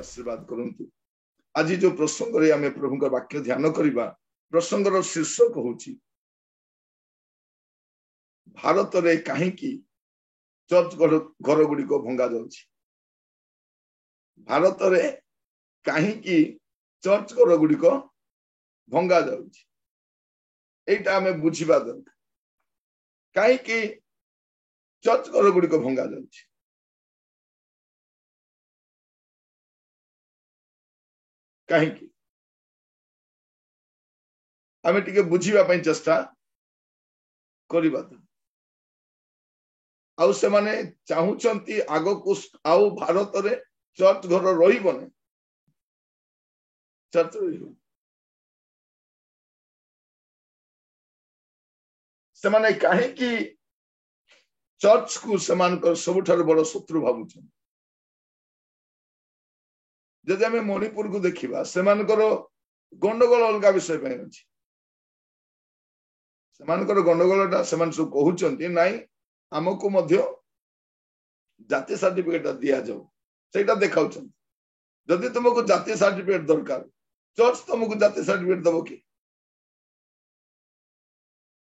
आशीर्वाद करंतु। आज जो प्रसंग रे आमे प्रभु का वाक्य ध्यान करिबा प्रसंगर शीर्षक होची भारत रे काहे की चर्च घर गुडी को भंगा जाउची। भारत रे काहे की चर्च घर गुडी को भंगा जाउची एटा आमे बुझिबा दरकार। काहे की चर्च घर गुडी को भंगा जाउची काहे की आमे टिके बुझिबा पई चेष्टा करिबा। आउ से माने चाहूचंती आगो को आउ भारत रे चर्च घर रहिबने चर्च रहिबो से माने काहे की चर्च को समान कर सबुठार बड़ शत्रु भाबुछन। जदि आमे मणिपुर को देखिबा सेमानकर गंडगोल अलगा विषय पे अछि। सेमानकर गंडगोलटा सेमान सब कहउचंती नाही हमको मध्य जाति सर्टिफिकेट दिया जाऊ सेटा देखाउछन। जदि तुमको जाति सर्टिफिकेट दरकार चर्च तुमको जाति सर्टिफिकेट दबो कि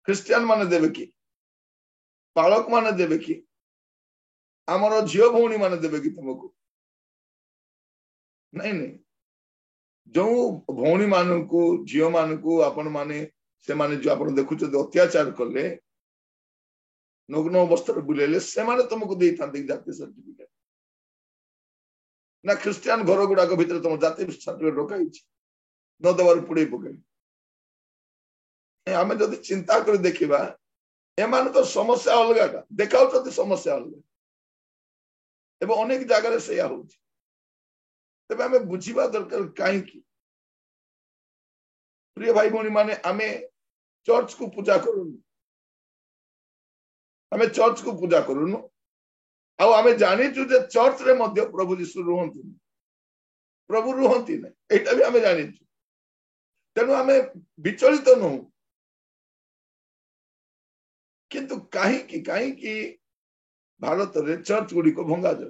क्रिश्चियन माने देबे कि पालक माने देबे कि हमर झियो भौणी माने देबे कि तुमको नहीं नहीं जो भौणी मान को झियो मान को आपण माने से माने जो आपण देखुछ अत्याचार करले नग्न अवस्था बुलेले से माने तुमको देई थांती जाति सर्टिफिकेट ना क्रिश्चियन घर गुडा को भीतर तुम जाति सर्टिफिकेट रखाई न देवार पुड़े पकई। आमे जदि चिंता कर देखिबा एमान तो समस्या अलगाटा देखाउछथि समस्या अलगा एबे अनेक जगह रे सेया होछि। तबे आमे बुझिबा दरकार काहे की प्रिय भाई भौणी माने आमे चर्च को पूजा करूनु आमे चर्च को पूजा करूनु आउ आमे जानिचु जे चर्च रे मध्य प्रभु यीशु रुहंती प्रभु रुहंती नै एटा भी आमे जानिचु। तेनु आमे विचलित न किंतु काहे की भारत रे चर्च गुडी को भंगा जाउ।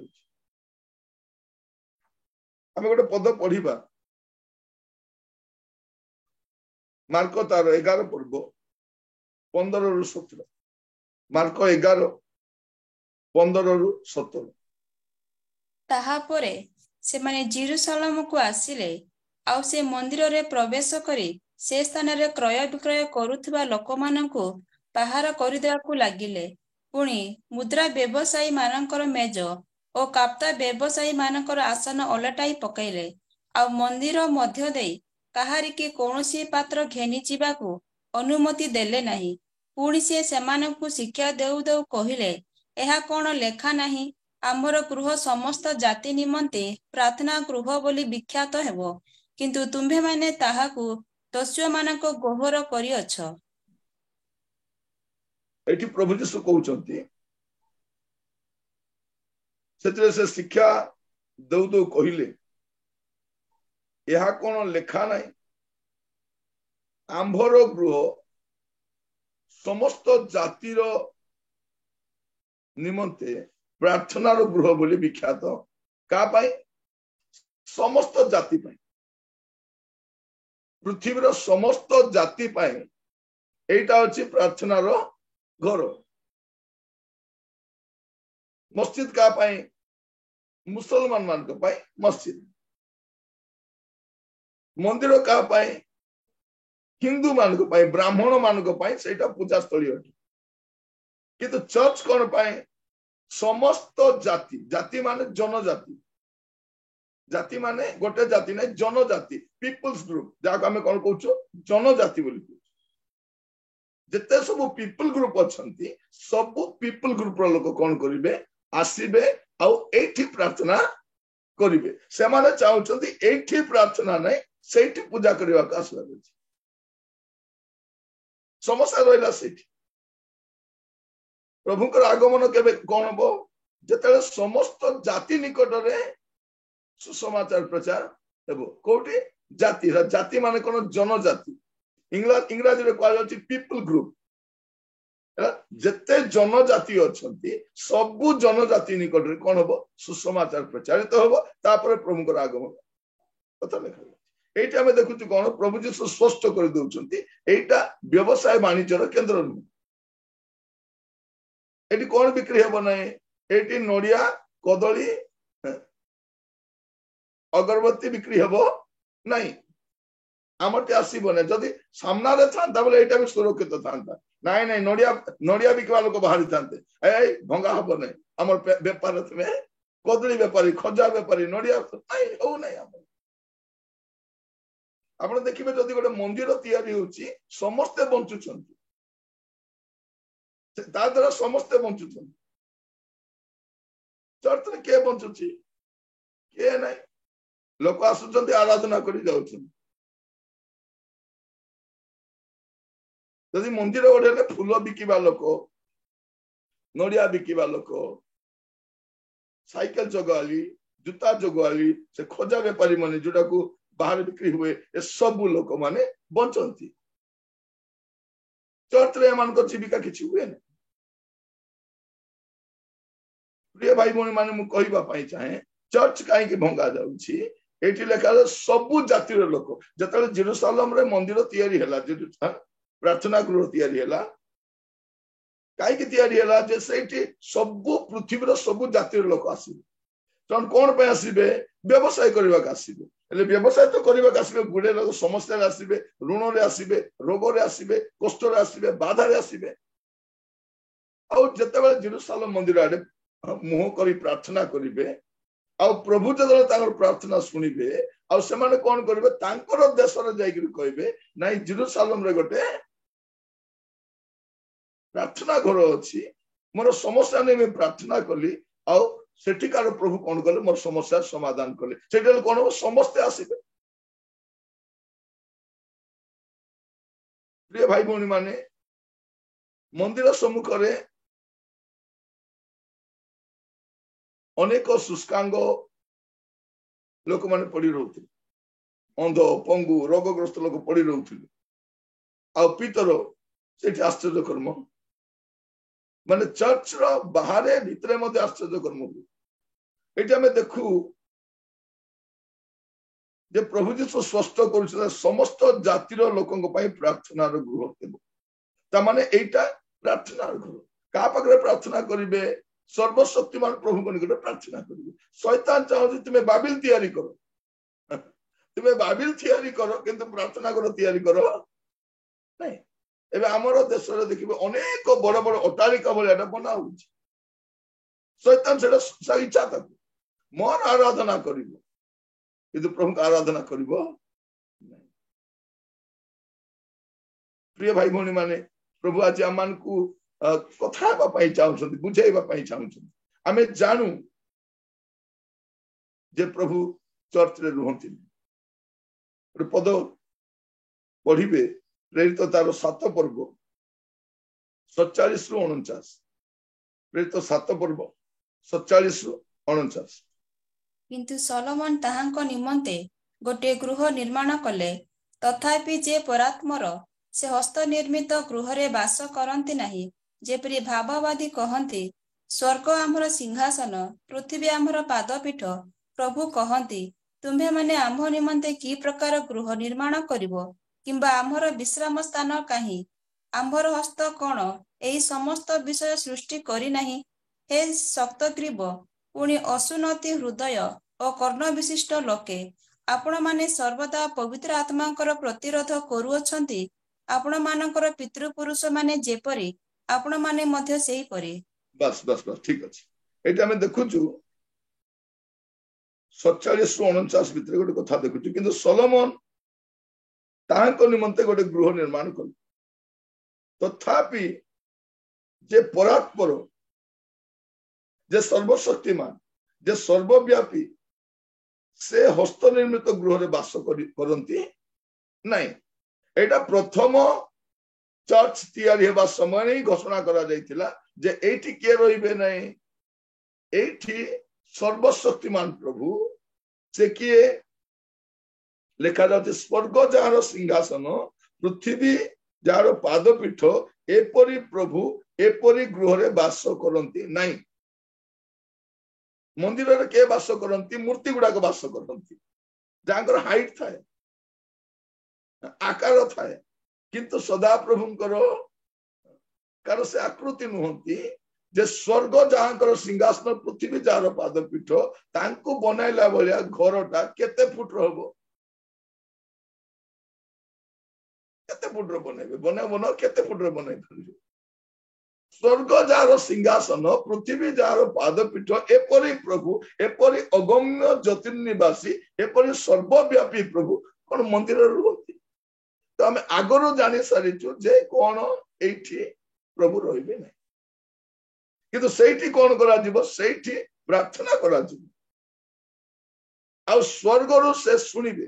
आमे गोटे पद पढ़िबा मार्क तार 11 पर्व 15 रु 17 मार्क 11 15 रु 17 ताहा परे से माने जेरूशलेम को आसिले आउ से मंदिर रे प्रवेश करी से स्थान रे क्रय विक्रय करुथबा लोकमानंकु बाहर करिदेवाकू लागिले। पुणी मुद्रा व्यवसायी मानकर मेज और काप्ता व्यवसायी मानकर आसन ओलटाई पकाइले आ मंदिर मध्य देई काहारी के कौनसी पात्र घेनी जीवाकू अनुमति देले नहीं। पुणी से सेमानंकु शिक्षा देउ देउ कहिले एहा कोन लेखा नहीं आमर गृह समस्त जाति निमंते प्रार्थना गृह बोली विख्यात हेबो किंतु तुम्भे माने ताहाकू दस्यु मानक गोहर करी अछ। एठी प्रभु यीशु कहउचंती सेतरे से शिक्षा देउ देउ कहिले एहा कोन लेखा नहीं आंभर गृह समस्त जातिर निमंते प्रार्थना गृह बोली विख्यात का पाई समस्त जाति पाई पृथ्वीर समस्त जाति पाई एटा अछि प्रार्थना घर। मस्जिद का पाई मुसलमान मान को पाई मस्जिद मंदिर का पाई हिंदू मान को पाई ब्राह्मण मान को पाई सेटा पूजा स्थली अटे किंतु चर्च कोन पाई समस्त जाति जाति माने जनजाति जाति माने गोटे जाति नै जनजाति पीपल्स ग्रुप जाको हमें कोन कहउछो जनजाति बोली जते सब पीपल ग्रुप अछंती सब पीपल ग्रुप रो लोक कोन करिवे आसीबे आउ एठी प्रार्थना करिवे से माने चाहउछंती एठी प्रार्थना नै सेठी पूजा करबा का आशा अछि। समस्या रहिला सेठी प्रभुकर आगमन केबे कोन हबो जते समस्त जाति निकट रे सुसमाचार प्रचार हेबो कोठी जाति जाति माने कोन जनजाति इंग्राजी रे कहल अछि पीपल ग्रुप ଯେତେ ଜନଜାତି ଅଛନ୍ତି ସବୁ ଜନଜାତି ନିକଟରେ କଣ ହବ ସୁସମାଚାର ପ୍ରଚାରିତ ହବ ତାପରେ ପ୍ରଭୁଙ୍କର ଆଗମନ କଥା ଲେଖା ଏଇଠି ଆମେ ଦେଖୁଛୁ କଣ ପ୍ରଭୁ ଯୀଶୁ ସ୍ପଷ୍ଟ କରିଦଉଛନ୍ତି ଏଇଟା ବ୍ୟବସାୟ ବାଣିଜ୍ୟର କେନ୍ଦ୍ର ନୁହେଁ ଏଠି କଣ ବିକ୍ରି ହେବ ନାହିଁ ଏଠି ନଡିଆ କଦଳୀ ଅଗରବତୀ ବିକ୍ରି ହେବ ନାହିଁ ଆମଟି ଆସିବ ନାହିଁ ଯଦି ସାମ୍ନାରେ ଥାନ୍ତା ବୋଲେ ଏଇଟା ବି ସୁରକ୍ଷିତ ଥାନ୍ତା ନାଇଁ ନାଇଁ ନଡିଆ ବିକିବା ଲୋକ ବାହାରିଥାନ୍ତେ ଏଇ ଭଙ୍ଗା ହବ ନାହିଁ ଆମର ବେପାର ତୁମେ କଦଳୀ ବେପାରୀ ଖଜା ବେପାରୀ ନଡିଆ ନାଇଁ ହଉ ନାହିଁ ଆମର ଆପଣ ଦେଖିବେ ଯଦି ଗୋଟେ ମନ୍ଦିର ତିଆରି ହଉଛି ସମସ୍ତେ ବଞ୍ଚୁଛନ୍ତି ତା ଦ୍ୱାରା ସମସ୍ତେ ବଞ୍ଚୁଛନ୍ତି ଚର୍ଚ୍ଚରେ କିଏ ବଞ୍ଚୁଛି କିଏ ନାହିଁ ଲୋକ ଆସୁଛନ୍ତି ଆରାଧନା କରି ଯାଉଛନ୍ତି ଯଦି ମନ୍ଦିର ଗୋଟେ ହେଲେ ଫୁଲ ବିକିବା ଲୋକ ନଡିଆ ବିକିବା ଲୋକ ସାଇକେଲ ଜଗାଳି ଜୁତା ଜଗାଳି ସେ ଖଜା ବେପାରୀ ମାନେ ଯୋଉଟାକୁ ବାହାରେ ବିକ୍ରି ହୁଏ ଏସବୁ ଲୋକମାନେ ବଞ୍ଚନ୍ତି ଚର୍ଚ୍ଚରେ ଏମାନଙ୍କ ଜୀବିକା କିଛି ହୁଏନି ପ୍ରିୟ ଭାଇ ଭଉଣୀ ମାନେ ମୁଁ କହିବା ପାଇଁ ଚାହେଁ ଚର୍ଚ୍ଚ କାହିଁକି ଭଙ୍ଗା ଯାଉଛି ଏଇଠି ଲେଖା ସବୁ ଜାତିର ଲୋକ ଯେତେବେଳେ ଜେରୁସାଲେମରେ ମନ୍ଦିର ତିଆରି ହେଲା ପ୍ରାର୍ଥନା ଗୃହ ତିଆରି ହେଲା କାହିଁକି ତିଆରି ହେଲା ଯେ ସେଇଠି ସବୁ ପୃଥିବୀର ସବୁ ଜାତିର ଲୋକ ଆସିବେ ତେଣୁ କଣ ପାଇଁ ଆସିବେ ବ୍ୟବସାୟ କରିବାକୁ ଆସିବେ ହେଲେ ବ୍ୟବସାୟ ତ କରିବାକୁ ଆସିବେ ଗୁଡେ ଲୋକ ସମସ୍ୟାରେ ଆସିବେ ଋଣରେ ଆସିବେ ରୋଗରେ ଆସିବେ କଷ୍ଟରେ ଆସିବେ ବାଧାରେ ଆସିବେ ଆଉ ଯେତେବେଳେ ଜେରୁସାଲେମ ମନ୍ଦିର ଆଡେ ମୁହଁ କରି ପ୍ରାର୍ଥନା କରିବେ ଆଉ ପ୍ରଭୁ ଯେତେବେଳେ ତାଙ୍କର ପ୍ରାର୍ଥନା ଶୁଣିବେ ଆଉ ସେମାନେ କଣ କରିବେ ତାଙ୍କର ଦେଶରେ ଯାଇକିରି କହିବେ ନାଇଁ ଜେରୁସାଲେମରେ ଗୋଟେ ପ୍ରାର୍ଥନା ଘର ଅଛି ମୋର ସମସ୍ୟା ନେଇ ମୁଁ ପ୍ରାର୍ଥନା କଲି ଆଉ ସେଠିକାର ପ୍ରଭୁ କଣ କଲେ ମୋର ସମସ୍ୟାର ସମାଧାନ କଲେ ସେଟା କଣ ହବ ସମସ୍ତେ ଆସିବେ ପ୍ରିୟ ଭାଇ ଭଉଣୀ ମାନେ ମନ୍ଦିର ସମ୍ମୁଖରେ ଅନେକ ଶୁଷ୍କାଙ୍ଗ ଲୋକମାନେ ପଡି ରହୁଥିଲେ ଅନ୍ଧ ପଙ୍ଗୁ ରୋଗଗ୍ରସ୍ତ ଲୋକ ପଡି ରହୁଥିଲେ ଆଉ ପିତର ସେଠି ଆଶ୍ଚର୍ଯ୍ୟ କର୍ମ ମାନେ ଚର୍ଚ୍ଚର ବାହାରେ ଭିତରେ ମଧ୍ୟ ଆଶ୍ଚର୍ଯ୍ୟ କର୍ମ ହୁଏ ଏଠି ଆମେ ଦେଖୁ ଯେ ପ୍ରଭୁ ଯୀଶୁ ସ୍ପଷ୍ଟ କରୁଥିଲେ ସମସ୍ତ ଜାତିର ଲୋକଙ୍କ ପାଇଁ ପ୍ରାର୍ଥନାର ଗୃହ ହେବ ତାମାନେ ଏଇଟା ପ୍ରାର୍ଥନାର ଗୃହ କାହା ପାଖରେ ପ୍ରାର୍ଥନା କରିବେ ସର୍ବଶକ୍ତିମାନ ପ୍ରଭୁଙ୍କ ନିକଟରେ ପ୍ରାର୍ଥନା କରିବେ ଶୈତାନ ଚାହୁଁଛି ତୁମେ ବାବିଲ ତିଆରି କର କିନ୍ତୁ ପ୍ରାର୍ଥନା କର ତିଆରି କର ନାଇଁ ଏବେ ଆମର ଦେଶରେ ଦେଖିବେ ଅନେକ ବଡ ବଡ ଅଟ୍ଟାଳିକା ଭଳିଆ ଏଟା ବନା ହଉଛି ଶୈତାନ ସେଟା ଇଚ୍ଛା ତାକୁ ମୋର ଆରାଧନା କରିବ କିନ୍ତୁ ପ୍ରଭୁଙ୍କ ଆରାଧନା କରିବ ପ୍ରିୟ ଭାଇ ଭଉଣୀ ମାନେ ପ୍ରଭୁ ଆଜି ଆମମାନଙ୍କୁ କଥା ହେବା ପାଇଁ ଚାହୁଁଛନ୍ତି ବୁଝେଇବା ପାଇଁ ଚାହୁଁଛନ୍ତି ଆମେ ଜାଣୁ ଯେ ପ୍ରଭୁ ଚର୍ଚ୍ଚରେ ରୁହନ୍ତିନି ଗୋଟେ ପଦ ପଢିବେ ପ୍ରେରିତ ତାର 7 ପର୍ବ 47 ରୁ 49 ପ୍ରେରିତ 7 ପର୍ବ 47 ରୁ 49 କିନ୍ତୁ ସଲୋମନ ତାହାଙ୍କ ନିମନ୍ତେ ଗୋଟିଏ ଗୃହ ନିର୍ମାଣ କଲେ ତଥାପି ଯେ ପରାତ୍ମର ସେ ହସ୍ତ ନିର୍ମିତ ଗୃହରେ ବାସ କରନ୍ତି ନାହିଁ ଯେପରି ଭାବବାଦୀ କହନ୍ତି ସ୍ୱର୍ଗ ଆମର ସିଂହାସନ ପୃଥିବୀ ଆମର ପାଦପୀଠ ପ୍ରଭୁ କହନ୍ତି ତୁମ୍ଭେମାନେ ଆମ୍ଭ ନିମନ୍ତେ କି ପ୍ରକାର ଗୃହ ନିର୍ମାଣ କରିବ କିମ୍ବା ଆମର ବିଶ୍ରାମ ସ୍ଥାନ କାହିଁ ଆମ୍ଭର ହସ୍ତ କଣ ଏହି ସମସ୍ତ ବିଷୟ ସୃଷ୍ଟି କରିନାହିଁ ହେ ଶକ୍ତଗ୍ରୀବ ପୁଣି ଅସୁନତି ହୃଦୟ ଓ କର୍ଣ୍ଣ ବିଶିଷ୍ଟ ଲୋକେ ଆପଣମାନେ ସର୍ବଦା ପବିତ୍ର ଆତ୍ମାଙ୍କର ପ୍ରତିରୋଧ କରୁଅଛନ୍ତି ଆପଣମାନଙ୍କର ପିତୃପୁରୁଷ ମାନେ ଯେପରି ଆପଣମାନେ ମଧ୍ୟ ସେହିପରି ବାସ୍ ଠିକ ଅଛି ଏଇଟା ଆମେ ଦେଖୁଛୁ 47 ରୁ 49 ଭିତରେ ଗୋଟେ କଥା ଦେଖୁଛୁ କିନ୍ତୁ ସଲୋମନ ତାହାଙ୍କ ନିମନ୍ତେ ଗୋଟେ ଗୃହ ନିର୍ମାଣ କଲେ ତଥାପି ଯେ ପରାତ୍ପର ଯେ ସର୍ବଶକ୍ତିମାନ ଯେ ସର୍ବବ୍ୟାପୀ ସେ ହସ୍ତ ନିର୍ମିତ ଗୃହରେ ବାସ କରନ୍ତି ନାଇଁ ଏଇଟା ପ୍ରଥମ ଚର୍ଚ୍ଚ ତିଆରି ହେବା ସମୟରେ ହିଁ ଘୋଷଣା କରାଯାଇଥିଲା ଯେ ଏଇଠି କିଏ ରହିବେ ନାହିଁ ଏଇଠି ସର୍ବଶକ୍ତିମାନ ପ୍ରଭୁ ସେ କିଏ ଲେଖାଯାଉଛି ସ୍ୱର୍ଗ ଯାହାର ସିଂହାସନ ପୃଥିବୀ ଯାହାର ପାଦପୀଠ एपरी प्रभु एपरी गृह बास करती नहीं। मंदिर रे के बास करती मूर्ति गुड़ाक बास करती जहां हाइट थाए आकार थाए किंतु सदा प्रभुंकर कार से आकृति नुहंती जे स्वर्ग जहां सिंहासन पृथ्वी जार पादपीठ तांको बनैला भलिया घरटा केते फुट रहबो केते फुट रे बनैबे बन केते फुट रे बनै परिबे स्वर्ग जार सिंहासन पृथ्वी जार पादपीठ एपरी प्रभु एपरी अगम्य ज्योतिर्निवासी एपरी सर्वव्यापी प्रभु कौन मंदिर रुहती। तो आम आगरू जानी सारिचु जे कौन एठी प्रभु रहिबे नै किंतु सेठी कौन करा जिवो सेठी प्रार्थना करा जिवो आ स्वर्ग रु से सुनिबे।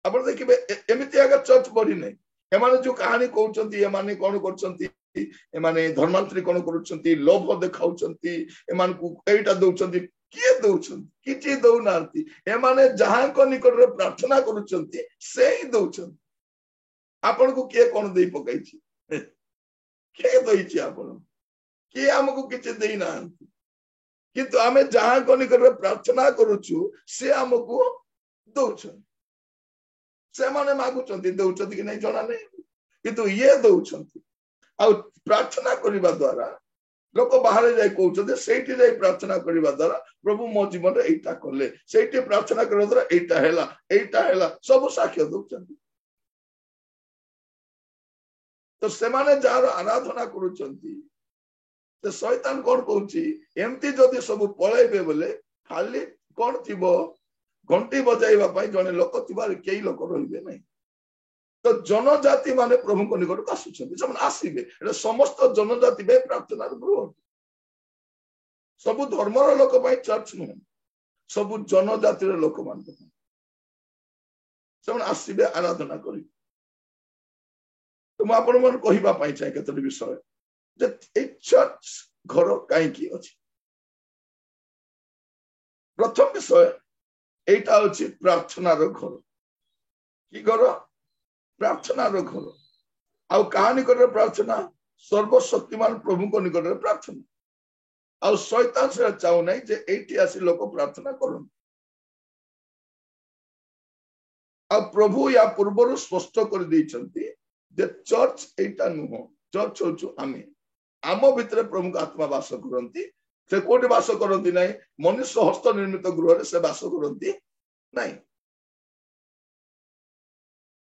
आपण देखिबे एमिति आगर चर्च बढी नै एमाने जो कहानी कहउचंती एमाने कोन करचंती एमाने धर्मांतरी कोन करूचंती लोभ देखाउचंती एमान को एटा दउचंती किए दउचंती किछि दउ नारती एमाने जहां को निकट रे प्रार्थना करूचंती से ही दउचंती आपण को के कोन देई पकाइछि के दइछि आपण के हमको किछि देई नारती किंतु आमे जहां को निकट रे प्रार्थना करूछु से हमको दउछन से माने मागुचंती दउचंती कि नै जणा नै किंतु ये दउचंती आ प्रार्थना करिबा द्वारा लोक बाहर जाय कहउचंती सेठी जाय प्रार्थना करिबा द्वारा प्रभु मो जीवन रे एटा करले सेठी प्रार्थना करिबा द्वारा एटा हैला सब साक्ष्य दउचंती। तो से माने जार आराधना करूचंती ते शैतान कोन कहउची एम्ति जदी सब पळैबे बोले खाली कोन थिबो घंटी बजाइबा पाई जने लोक थिबार केई लोक रहिबे नै। तो जनजाति माने प्रभु को निकट आसुछंती से आसीबे एटा समस्त जनजाति बे प्रार्थना गृह सब धर्मर लोक पाई चर्च नु सब जनजाति रे लोक मान से आसीबे आराधना करी। तो आपण मन कहिबा पाई चाहे केतोटी विषय जे ए चर्च घर काई की अछि। प्रथम विषय एटा अछि प्रार्थना रो घर की घर प्रार्थना रो घर आ कहानी कर प्रार्थना सर्वशक्तिमान प्रभु को निकट रे प्रार्थना आ शैतान से चाहू नै जे एठी आसी लोक प्रार्थना करन आ प्रभु या पूर्वरु स्पष्ट कर दैछंती जे चर्च एटा नुह चर्च होछु आमे आम भितर प्रभु का आत्मा वास करंती से कोठी वास करंती नै मनुष्य हस्त निर्मित गृह रे से वास करंती नै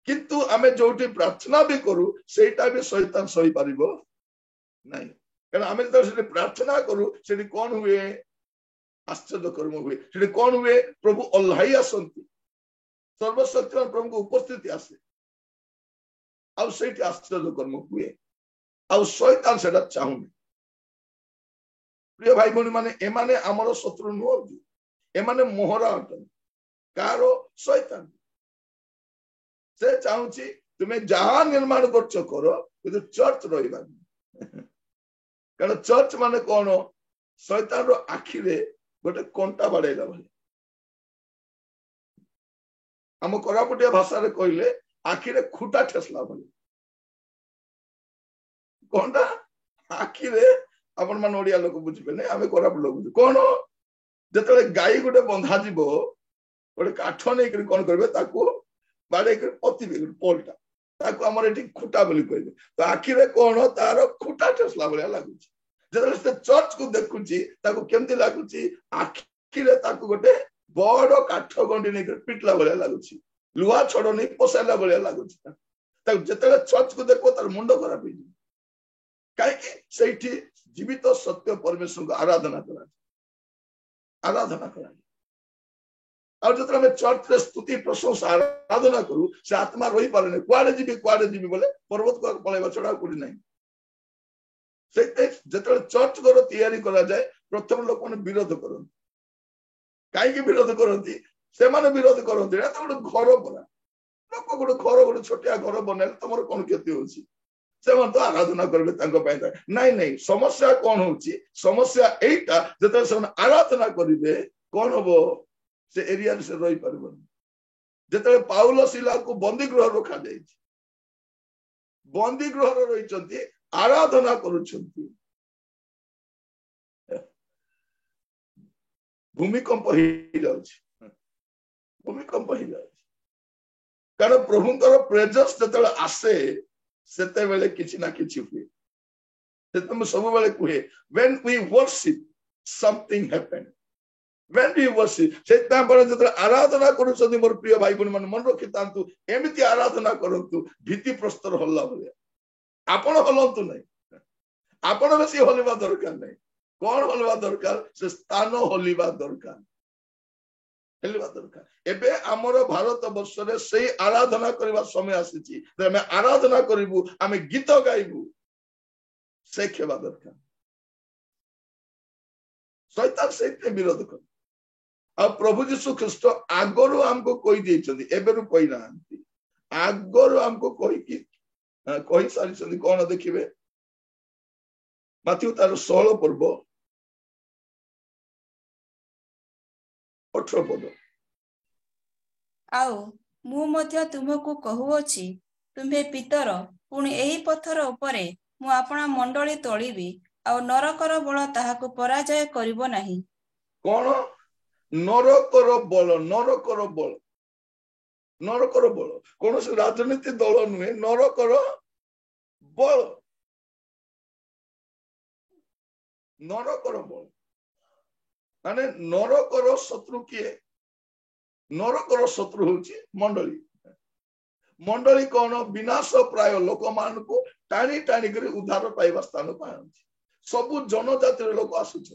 किंतु आमे जोटी प्रार्थना भी करू सेटा भी शैतान सही पारिबो नै कारण आमे तो प्रार्थना करू सेठी कोन हुए आश्चर्य कर्म हुए सेठी कोन हुए प्रभु अल्लाह आसंती सर्वशक्तिमान प्रभु को उपस्थिति आसे आ सेठी आश्चर्य कर्म हुए आ शैतान सेटा चाहुनी। प्रिय भाई भनी माने एमाने हमर शत्रु नुहंती एमाने मोहरा अटन कारो शैतान से चाहूची तुम्हें जहां निर्माण करछ करो किंतु चर्च रहिबा कारण चर्च माने कोन शैतान रो आखि रे गोटे कंटा बाडेला भले हम कोरापुटिया भाषा रे कहले आखि रे खुटा ठेसला भले कोनटा आखि रे अपन मान ओडिया लोक बुझिबे नै हमें कोरापुट लोक बुझ कोन जतले गाई गोटे बंधा जीवो गोटे काठ नै करी कोन करबे ताको बाडे कर पतिबे पोलटा ताको हमर एठी खुटा बोली कहबे तो आखि रे कोन तार खुटा ठेसला भले लागुची जतले से चर्च को देखुची ताको केमति लागुची आखि रे ताको गोटे बड़ काठ गंडी नै कर पिटला भले लागुची लुहा छोड़ नै पोसाला भले लागुची ताको जतले चर्च को देखो तार मुंडो खराब होई काहे कि सेठी जीवित सत्य परमेश्वर को आराधना करा और जतरा में चर्च रे स्तुति प्रशंसा आराधना करू से आत्मा रही पारे कुआडे जीवी बोले पर्वत को पळेबा छडा कोडी नाही से जतरा चर्च घर तैयारी करा जाए प्रथम लोक माने विरोध करन काहे कि विरोध करंती से माने विरोध करंती ना तो घर बना लोक गोटे छोटिया घर बनाले तमर कोन क्षति होची से मन तो आराधना करबे तांको पाई नहीं नहीं समस्या कोन होची समस्या एटा जतरा से आराधना करिवे कोन होबो से एरिया से रही परबन जतले पाउलो सिला को बंदी गृह रखा जाय बंदी गृह रही आराधना करुछंती भूमिकंप हो जाउछि भूमिकंप हो जाउछि कारण प्रभुंकर प्रेजेंस जतले आसे सेते बेले किछि ना किछि हुए सेते म सब बेले कुहे when we worship something happen when we worship सेता पर जतले आराधना करूछंती मोर प्रिय भाई बहन मन मन रखितांतु एमिति आराधना करंतु भीति प्रस्तर हल्ला भले आपण हलंतु नै आपण बेसी हलिबा दरकार नै कोन हलिबा दरकार से स्थान हलिबा दरकार हलिबा दरकार एबे हमर भारत वर्ष रे सेही आराधना करबा समय आसीची त हम आराधना करिवु हम गीत गाइबु से खेबा दरकार शैतान से विरोध कर आ प्रभु यीशु ख्रीष्ट आगरो हमको कोई देचंदी एबेरु कोई नांती आगरो हमको कोई की कोई सारी संदी कोन देखिबे माथ्यू तार 16 पर्व 18 पद आउ मु मध्य तुमको कहूअछि तुम्हे पितर पुणी एही पत्थर उपरे मु आपणा मंडली तोलिबी आ नरकर बल ताहाको पराजय करिवो नाही कोन नरकर बल कोन से राजनीति दल नुहे नरकर बल माने नरकर शत्रु किए नरकर शत्रु होची मंडली मंडली कोन विनाश प्राय लोक मान को टाणी टाणी कर उद्धार पाइबा स्थान पायांची सबु जनजातिर लोक आसुछ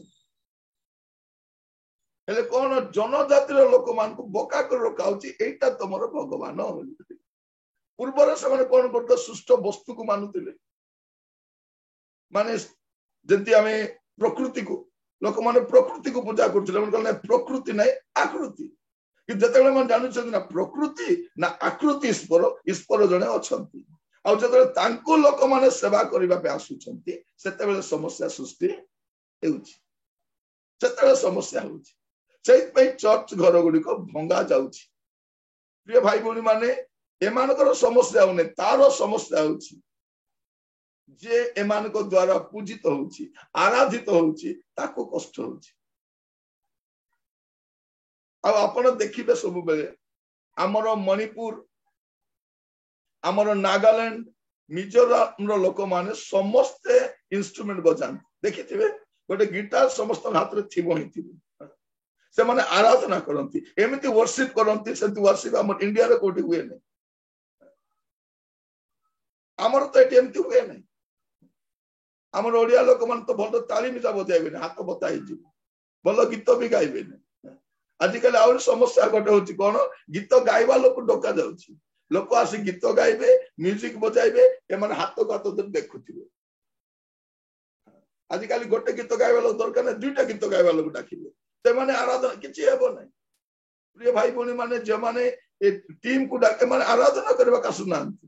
हेले कोन जनजातिर लोक मान को बोका कर रखाउची एटा तमरो भगवान पूर्वर से माने कोन करतो सुष्ट वस्तु को मानुतिले माने जंती हमें प्रकृति को लोक माने प्रकृति को पूजा करथिले मन कहले प्रकृति नै आकृति कि जतले मन जानु छथि ना प्रकृति ना आकृति ईश्वर जने अछंती आ जतले तांको लोक माने सेवा करिबा पे आसुछंती सेते बेले समस्या सृष्टि हेउची सेते समस्या होउची सेहि पई चर्च घर गुडी को भंगा जाउची प्रिय भाई बहनी माने एमानकर समस्या होने तारो समस्या होउची जे एमान को द्वारा पूजित होउची आराधित होउची ताको कष्ट होउची अब आपण देखिबे सब बेले हमर मणिपुर हमर नागालैंड मिजोरम रो लोक माने समस्त इंस्ट्रूमेंट बजान देखिथिबे गोटे गिटार समस्त हाथ रे थिबो हिथिबो से माने आराधना करंती एमिति वर्शिप करंती सेति वर्शिप हमर इंडिया रे कोठी हुए नै हमर तो एटी एमिति हुए नै हमर ओडिया लोक मन तो भलो ताली मिजा बजाइबे नै हाथ बताइ जी भलो गीत भी गाइबे नै आजिकल आउर समस्या गोटे होची कोन गीत गाइबा लोक डोका जाउची लोक आसी गीत गाइबे म्यूजिक बजाइबे एमन हाथ को हाथ देखुथिबे आजिकल गोटे गीत गाइबा लोक दरकार नै दुईटा गीत गाइबा लोक डाकिबे ते माने आराधना किछि हेबो नै प्रिय भाई बहनी माने जे माने ए टीम को डाके माने आराधना करबा का सुनांती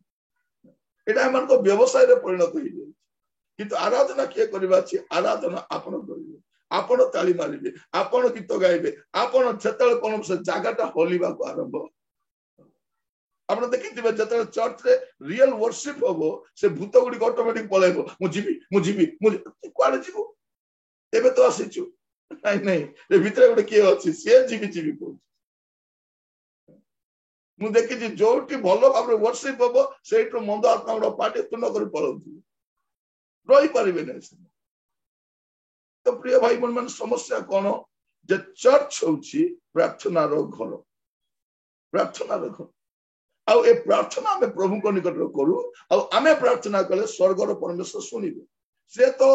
एटा हमन को व्यवसाय रे परिणत होई जाय किंतु आराधना के करबा छी आराधना आपण करिवे आपण ताली मारिबे आपण गीत गाइबे आपण जतल कोन से जागाटा होलिबा को आरंभ आपण देखिथिबे जतल चर्च रे रियल वर्शिप होबो से भूत गुडी ऑटोमेटिक पळाइबो मु जीबी कोआडे जीबो एबे तो आसीछु नहीं ए भितरे गुडी के अछि से जीबी को मु देखि जे जोटी भलो भाबरे वर्शिप होबो सेइटो मंद आत्मा गुडा पाटे तुन करि पळौथि रही परिबे नै तो प्रिय भाई बहन मान समस्या कौन जे चर्च होची प्रार्थना रो घर आउ ए प्रार्थना में प्रभु को निकट करू आउ आमे प्रार्थना कले स्वर्ग रो परमेश्वर सुनिबे से तो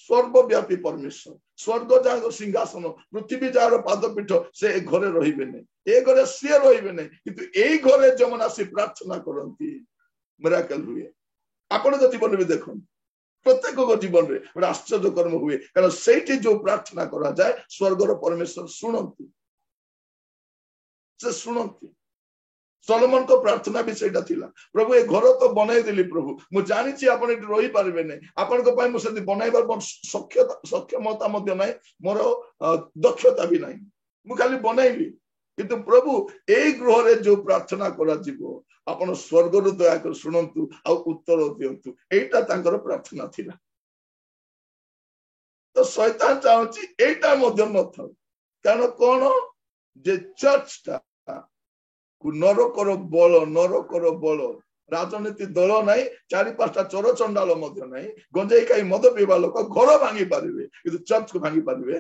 सर्वव्यापी परमेश्वर स्वर्ग जाग सिंहासन पृथ्वी जार पादपीठ से ए घरे रहिबे नै ए घरे से रहिबे नै किंतु एई घरे जमन आसी प्रार्थना करंती मिराकल हुए आपण जो जीवन में देखो प्रत्येक जीवन में आश्चर्य कर्म हुए कारण से जो प्रार्थना करा जाए स्वर्ग परमेश्वर शुणती सलोमन को प्रार्थना भी सेटा थिला प्रभु ए घर तो बनाई देली प्रभु मु जानि छी आपण एटी रही पारबे नै आपण को पय मु से बनाइबार मन सक्षमता मध्य नै मोर दक्षता भी नै मु खाली बनाइली किंतु प्रभु एई गृह रे जो प्रार्थना करा जीवो आपण स्वर्ग रु दया कर सुनंतु आ उत्तर दियंतु एटा तांकर प्रार्थना थिला तो शैतान चाहूची एटा मध्य न था कारण कोन जे चर्च ता नरकर बल राजनीति दल नाई 4-5टा चोर चंडाल मध्य नाई गंजेई खाई मद पीवा लोक घर भांगी पारिबे किंतु चर्च को भांगी पारिबे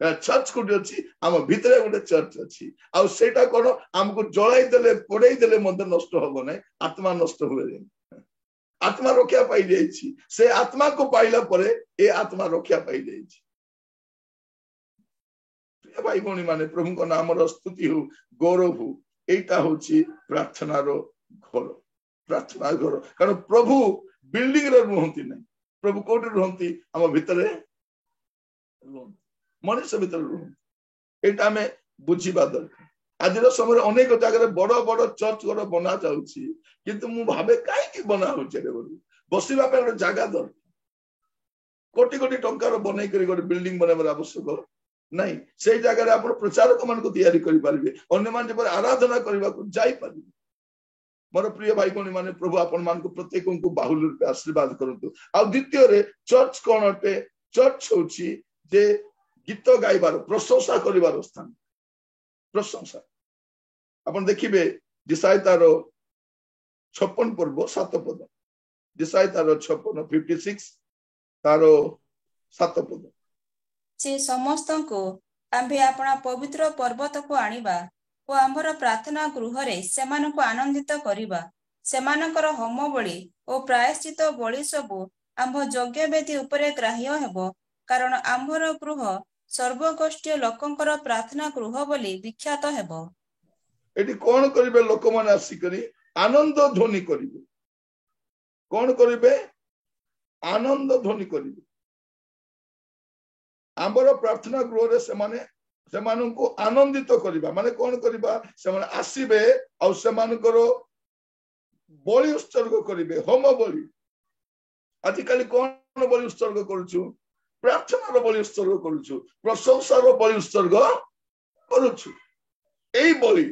चर्च कोटी अछि आम भितरे गोटे चर्च अछि आ सेटा कोन हमको जळाई देले पोड़ाई देले मध्य नष्ट होबो नै आत्मा नष्ट होबे आत्मा रक्षा पाई जाइछि से आत्मा को पाइला परे ए आत्मा रक्षा पाई जाइछि भाई भौणी माने प्रभु को नाम रो स्तुति हो गौरव हो एटा होछि प्रार्थना रो घर प्रार्थना घर कारण प्रभु बिल्डिंग रे रहंती नै प्रभु कोठी रहंती हम भितरे मनुष्य भितर रहंती एटा में बुझिबा दरकार आज समय अनेक जगह बड़ बड़ चर्च घर बना जाउछि किंतु मु भाबे काई की बना होछि रे बोली बसिबा पे एक जगह दर कोटी कोटी टंकार बनै करी गोटे बिल्डिंग बनाबर आवश्यक नहीं से जगह आप प्रचारक मान को तैयारी करि पारिबे अन्य मान जे आराधना करबा को जाई पारिबे मोर प्रिय भाई कोनी माने प्रभु आपन मान को प्रत्येक को बाहुल रूप आशीर्वाद करंतु आ द्वितीय रे चर्च कोन अटे चर्च होछि जे गीत गाइबार प्रशंसा करिवार स्थान प्रशंसा अपन देखिबे दिसायतार 56 पर्व 7 पद दिसायतार 56 तार 7 पद से समस्त को आम्भे अपना पवित्र पर्वत को आनिबा ओ आम्भर प्रार्थना गृह रे सेमान को आनंदित करिबा सेमानकर होम बलि ओ प्रायश्चित बलि सबु आम्भ यज्ञ वेदी उपरे ग्राह्य हेबो कारण आम्भर गृह सर्वगोष्ठी लोकंकर प्रार्थना गृह बोली विख्यात हेबो एटी कोन करिबे लोक माने आसी करी आनंद ध्वनि करिबे कोन करिबे आनंद ध्वनि करिबे आम्बर प्रार्थना गृह रे सेमाने को आनंदित करिबा माने कोन करिबा सेमाने आसीबे आ सेमानकर बलि उत्सर्ग करिबे होम बलि आजिकाली कोन बलि उत्सर्ग करूछु प्रार्थना रो बलि उत्सर्ग करूछु प्रशंसा रो बलि उत्सर्ग करूछु एई बलि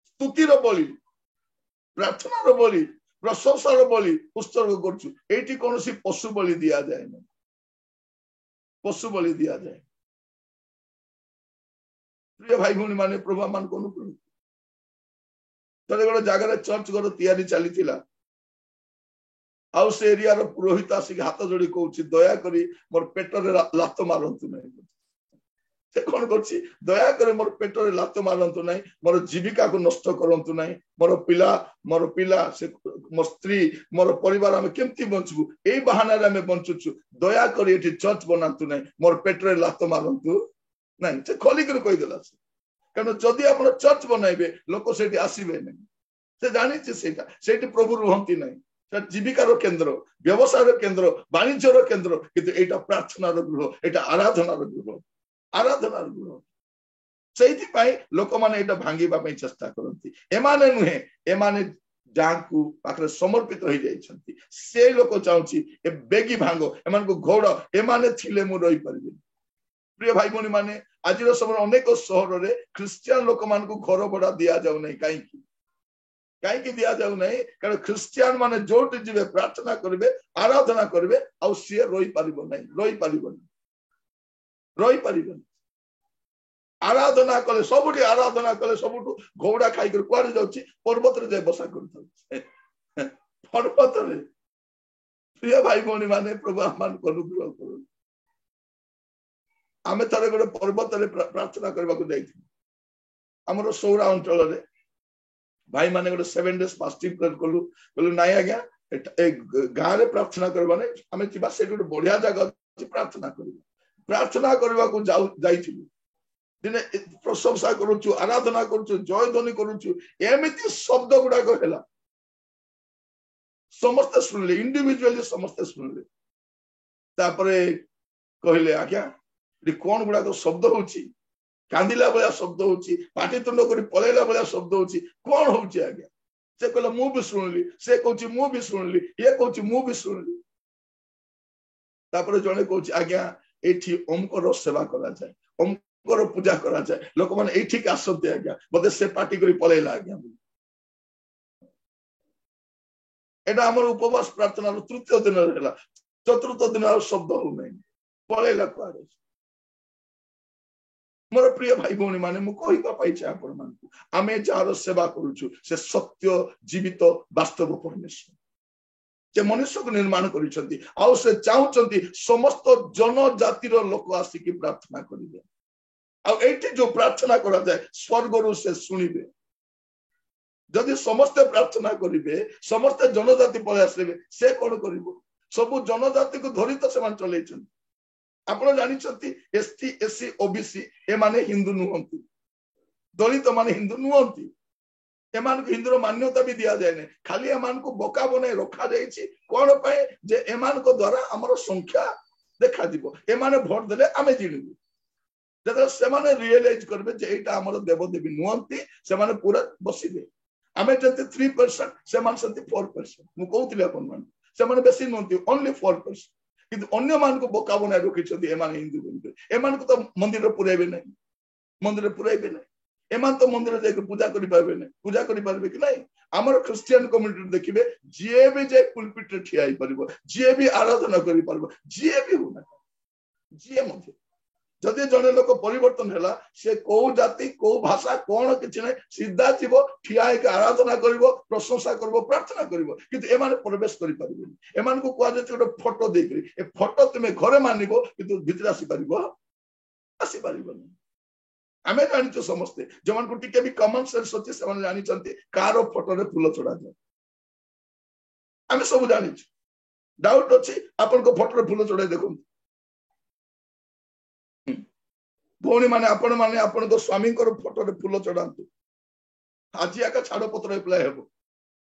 स्तुति रो बलि प्रार्थना रो बलि प्रशंसा रो बलि उत्सर्ग करूछु एठी कोनोसी पशु बलि दिया जाय नै पशु बलि दिया जाए प्रिय भाई भौणी माने प्रभु मान को अनुग्रह तले गोटे जगह चर्च घर तैयारी चली थिला आउ से एरिया रो पुरोहित आसी हाथ जोड़ी कहउछि दया करी मोर पेट रे लात मारंतु नै से कोन करछि दया करे मोर पेट रे लात मारंतु नै मोर जीविका को नष्ट करंतु नै मोर पिला से मोर स्त्री मोर परिवार हम केमती बंचबु एई बहाना रे हम बंचुछु दया करी एठी चर्च बनांतु नै मोर पेट रे लात मारंतु नै से खोली कर कहि देला से कारण जदि आपण चर्च बनाइबे लोक सेठी आसीबे नै से जानि छै सेठी प्रभु रहंती नै से जीविका रो केंद्र व्यवसाय रो केंद्र वाणिज्य रो केंद्र किंतु एटा प्रार्थना रो गृह एटा आराधना रो गृह आराधना रो गृह सेठी पाई लोक माने एटा भांगीबा पई चेष्टा करंती एमाने नुहे एमाने जाकू पाखरे समर्पित होई जाइछंती से लोक चाहूची ए बेगी भांगो एमान को घोड़ एमाने थिले मु रही परबे प्रिय भाई भौणी माने आज रो समय अनेक शहर रे क्रिश्चियन लोक मान को घर भड़ा दिया जाउ नै काई दिया जाउ नै कारण क्रिश्चियन माने जोट जिवे प्रार्थना करबे आराधना करबे आ से रही परिबो आराधना कले सबुठी आराधना कले सबुठु घोड़ा खाई कर कुआरे जाउची पर्वत रे जे बसा करथौ पर्वत रे प्रिय भाई भौणी माने प्रभु आमान को अनुग्रह करू आमे थरे गोटे पर्वत रे प्रार्थना करबा को जाइथि हमरो सौरा अंचल रे भाई माने गोटे 7 डेज फास्टिंग प्रेयर कलु बोलु नाइ आज्ञा ए गां रे प्रार्थना करबा नै आमे चिबा से गोटे बढ़िया जगह प्रार्थना करबा को जाइथि दिने प्रशंसा करूछु आराधना करूछु जय ध्वनि करूछु एमिति शब्द गुडा को हेला समस्त सुनले इंडिविजुअली समस्त सुनले तापरे कहले आज्ञा रे कोन गुडा को शब्द होची कांदिला बळा शब्द होची पाटी तुंड करी पळेला बळा शब्द होची कोन होची आज्ञा से कहला मु भी सुनली से कहूची मु भी सुनली ये कहूची मु भी सुनली तापरे जने कहूची आज्ञा एठी ओमकर सेवा करा जाय ओम पूजा करा जाए लोक मैंने एठी आसते आज्ञा बोधे से पार्टी करी पलैला आज्ञा एटा हमर उपवास प्रार्थना तृतीय दिन रहला चतुर्थ दिन शब्द हो नहीं पलैला कुआडे मोर प्रिय भाई भौणी माने मु कहिबा पाइछे आपण मानकु आमे जार सेवा करूछु से सत्य जीवित वास्तव परमेश्वर जे मनुष्य को निर्माण करिसंती आ से चाहुचंती समस्त जनजातिर लोक आसिकी प्रार्थना करिवे आ एठी जो प्रार्थना करा जाए स्वर्गरु से सुनिबे जदि समस्त प्रार्थना करिवे समस्त जनजाति पळे आसीबे से कोन करिवो सब जनजाति को धरि तो सेमान चलैछन आपण जानिछंती एसटी एससी ओबीसी ए माने हिंदू नुहंती दलित माने हिंदू नुहंती एमान को हिंदूर मान्यता भी दिया जाए नहीं खाली एमान को बोका बने रखा जाइछि कोन पाए जे एमान को द्वारा हमर संख्या देखा दिबो एमाने वोट देले आमे जिनिबु जदा सेमाने रियलाइज करबे जे एटा हमर देव देवी नुहंती सेमाने पूरा बसिबे आमे जते 3% सेमान सती 4% मु कहउतिले अपन मान सेमाने बेसी नुहंती ओनली 4% किंतु अन्य मान को बोका बना रखिछथि एमान हिंदू बोलते एमान को तो मंदिर रे पुराइबे नै मंदिर रे पुराइबे नै एमान तो मंदिर रे जाके पूजा करि पाबे नै पूजा करि पाबे कि नै हमर क्रिश्चियन कम्युनिटी देखिबे जे भी जे पुलपिट रे ठियाई परबो जे भी आराधना करि परबो जे भी होना जे मथे जदि जने लोक परिवर्तन हैला से को जाति को भाषा कोन किछि नै सीधा जीवो ठियाई के आराधना करिवो प्रशंसा करबो प्रार्थना करिवो किंतु एमाने प्रवेश करि परिबे एमान को कोआ जे छोटो फोटो देखि ए फोटो तुमे घरे मानिबो किंतु भितर आसी परिबो आमे जानिचो समस्ते जमन को टिके भी कॉमन सेंस अछि सेमान जानि चंती कार फोटो रे फूल चढ़ा जाय आमे सब जानिचो डाउट अछि आपन को फोटो रे फूल चढ़ाई देखो भौणी माने आपण को स्वामी को फोटो रे फूल चढ़ांतु आज आका छाड़ पत्र एप्लाई हेबो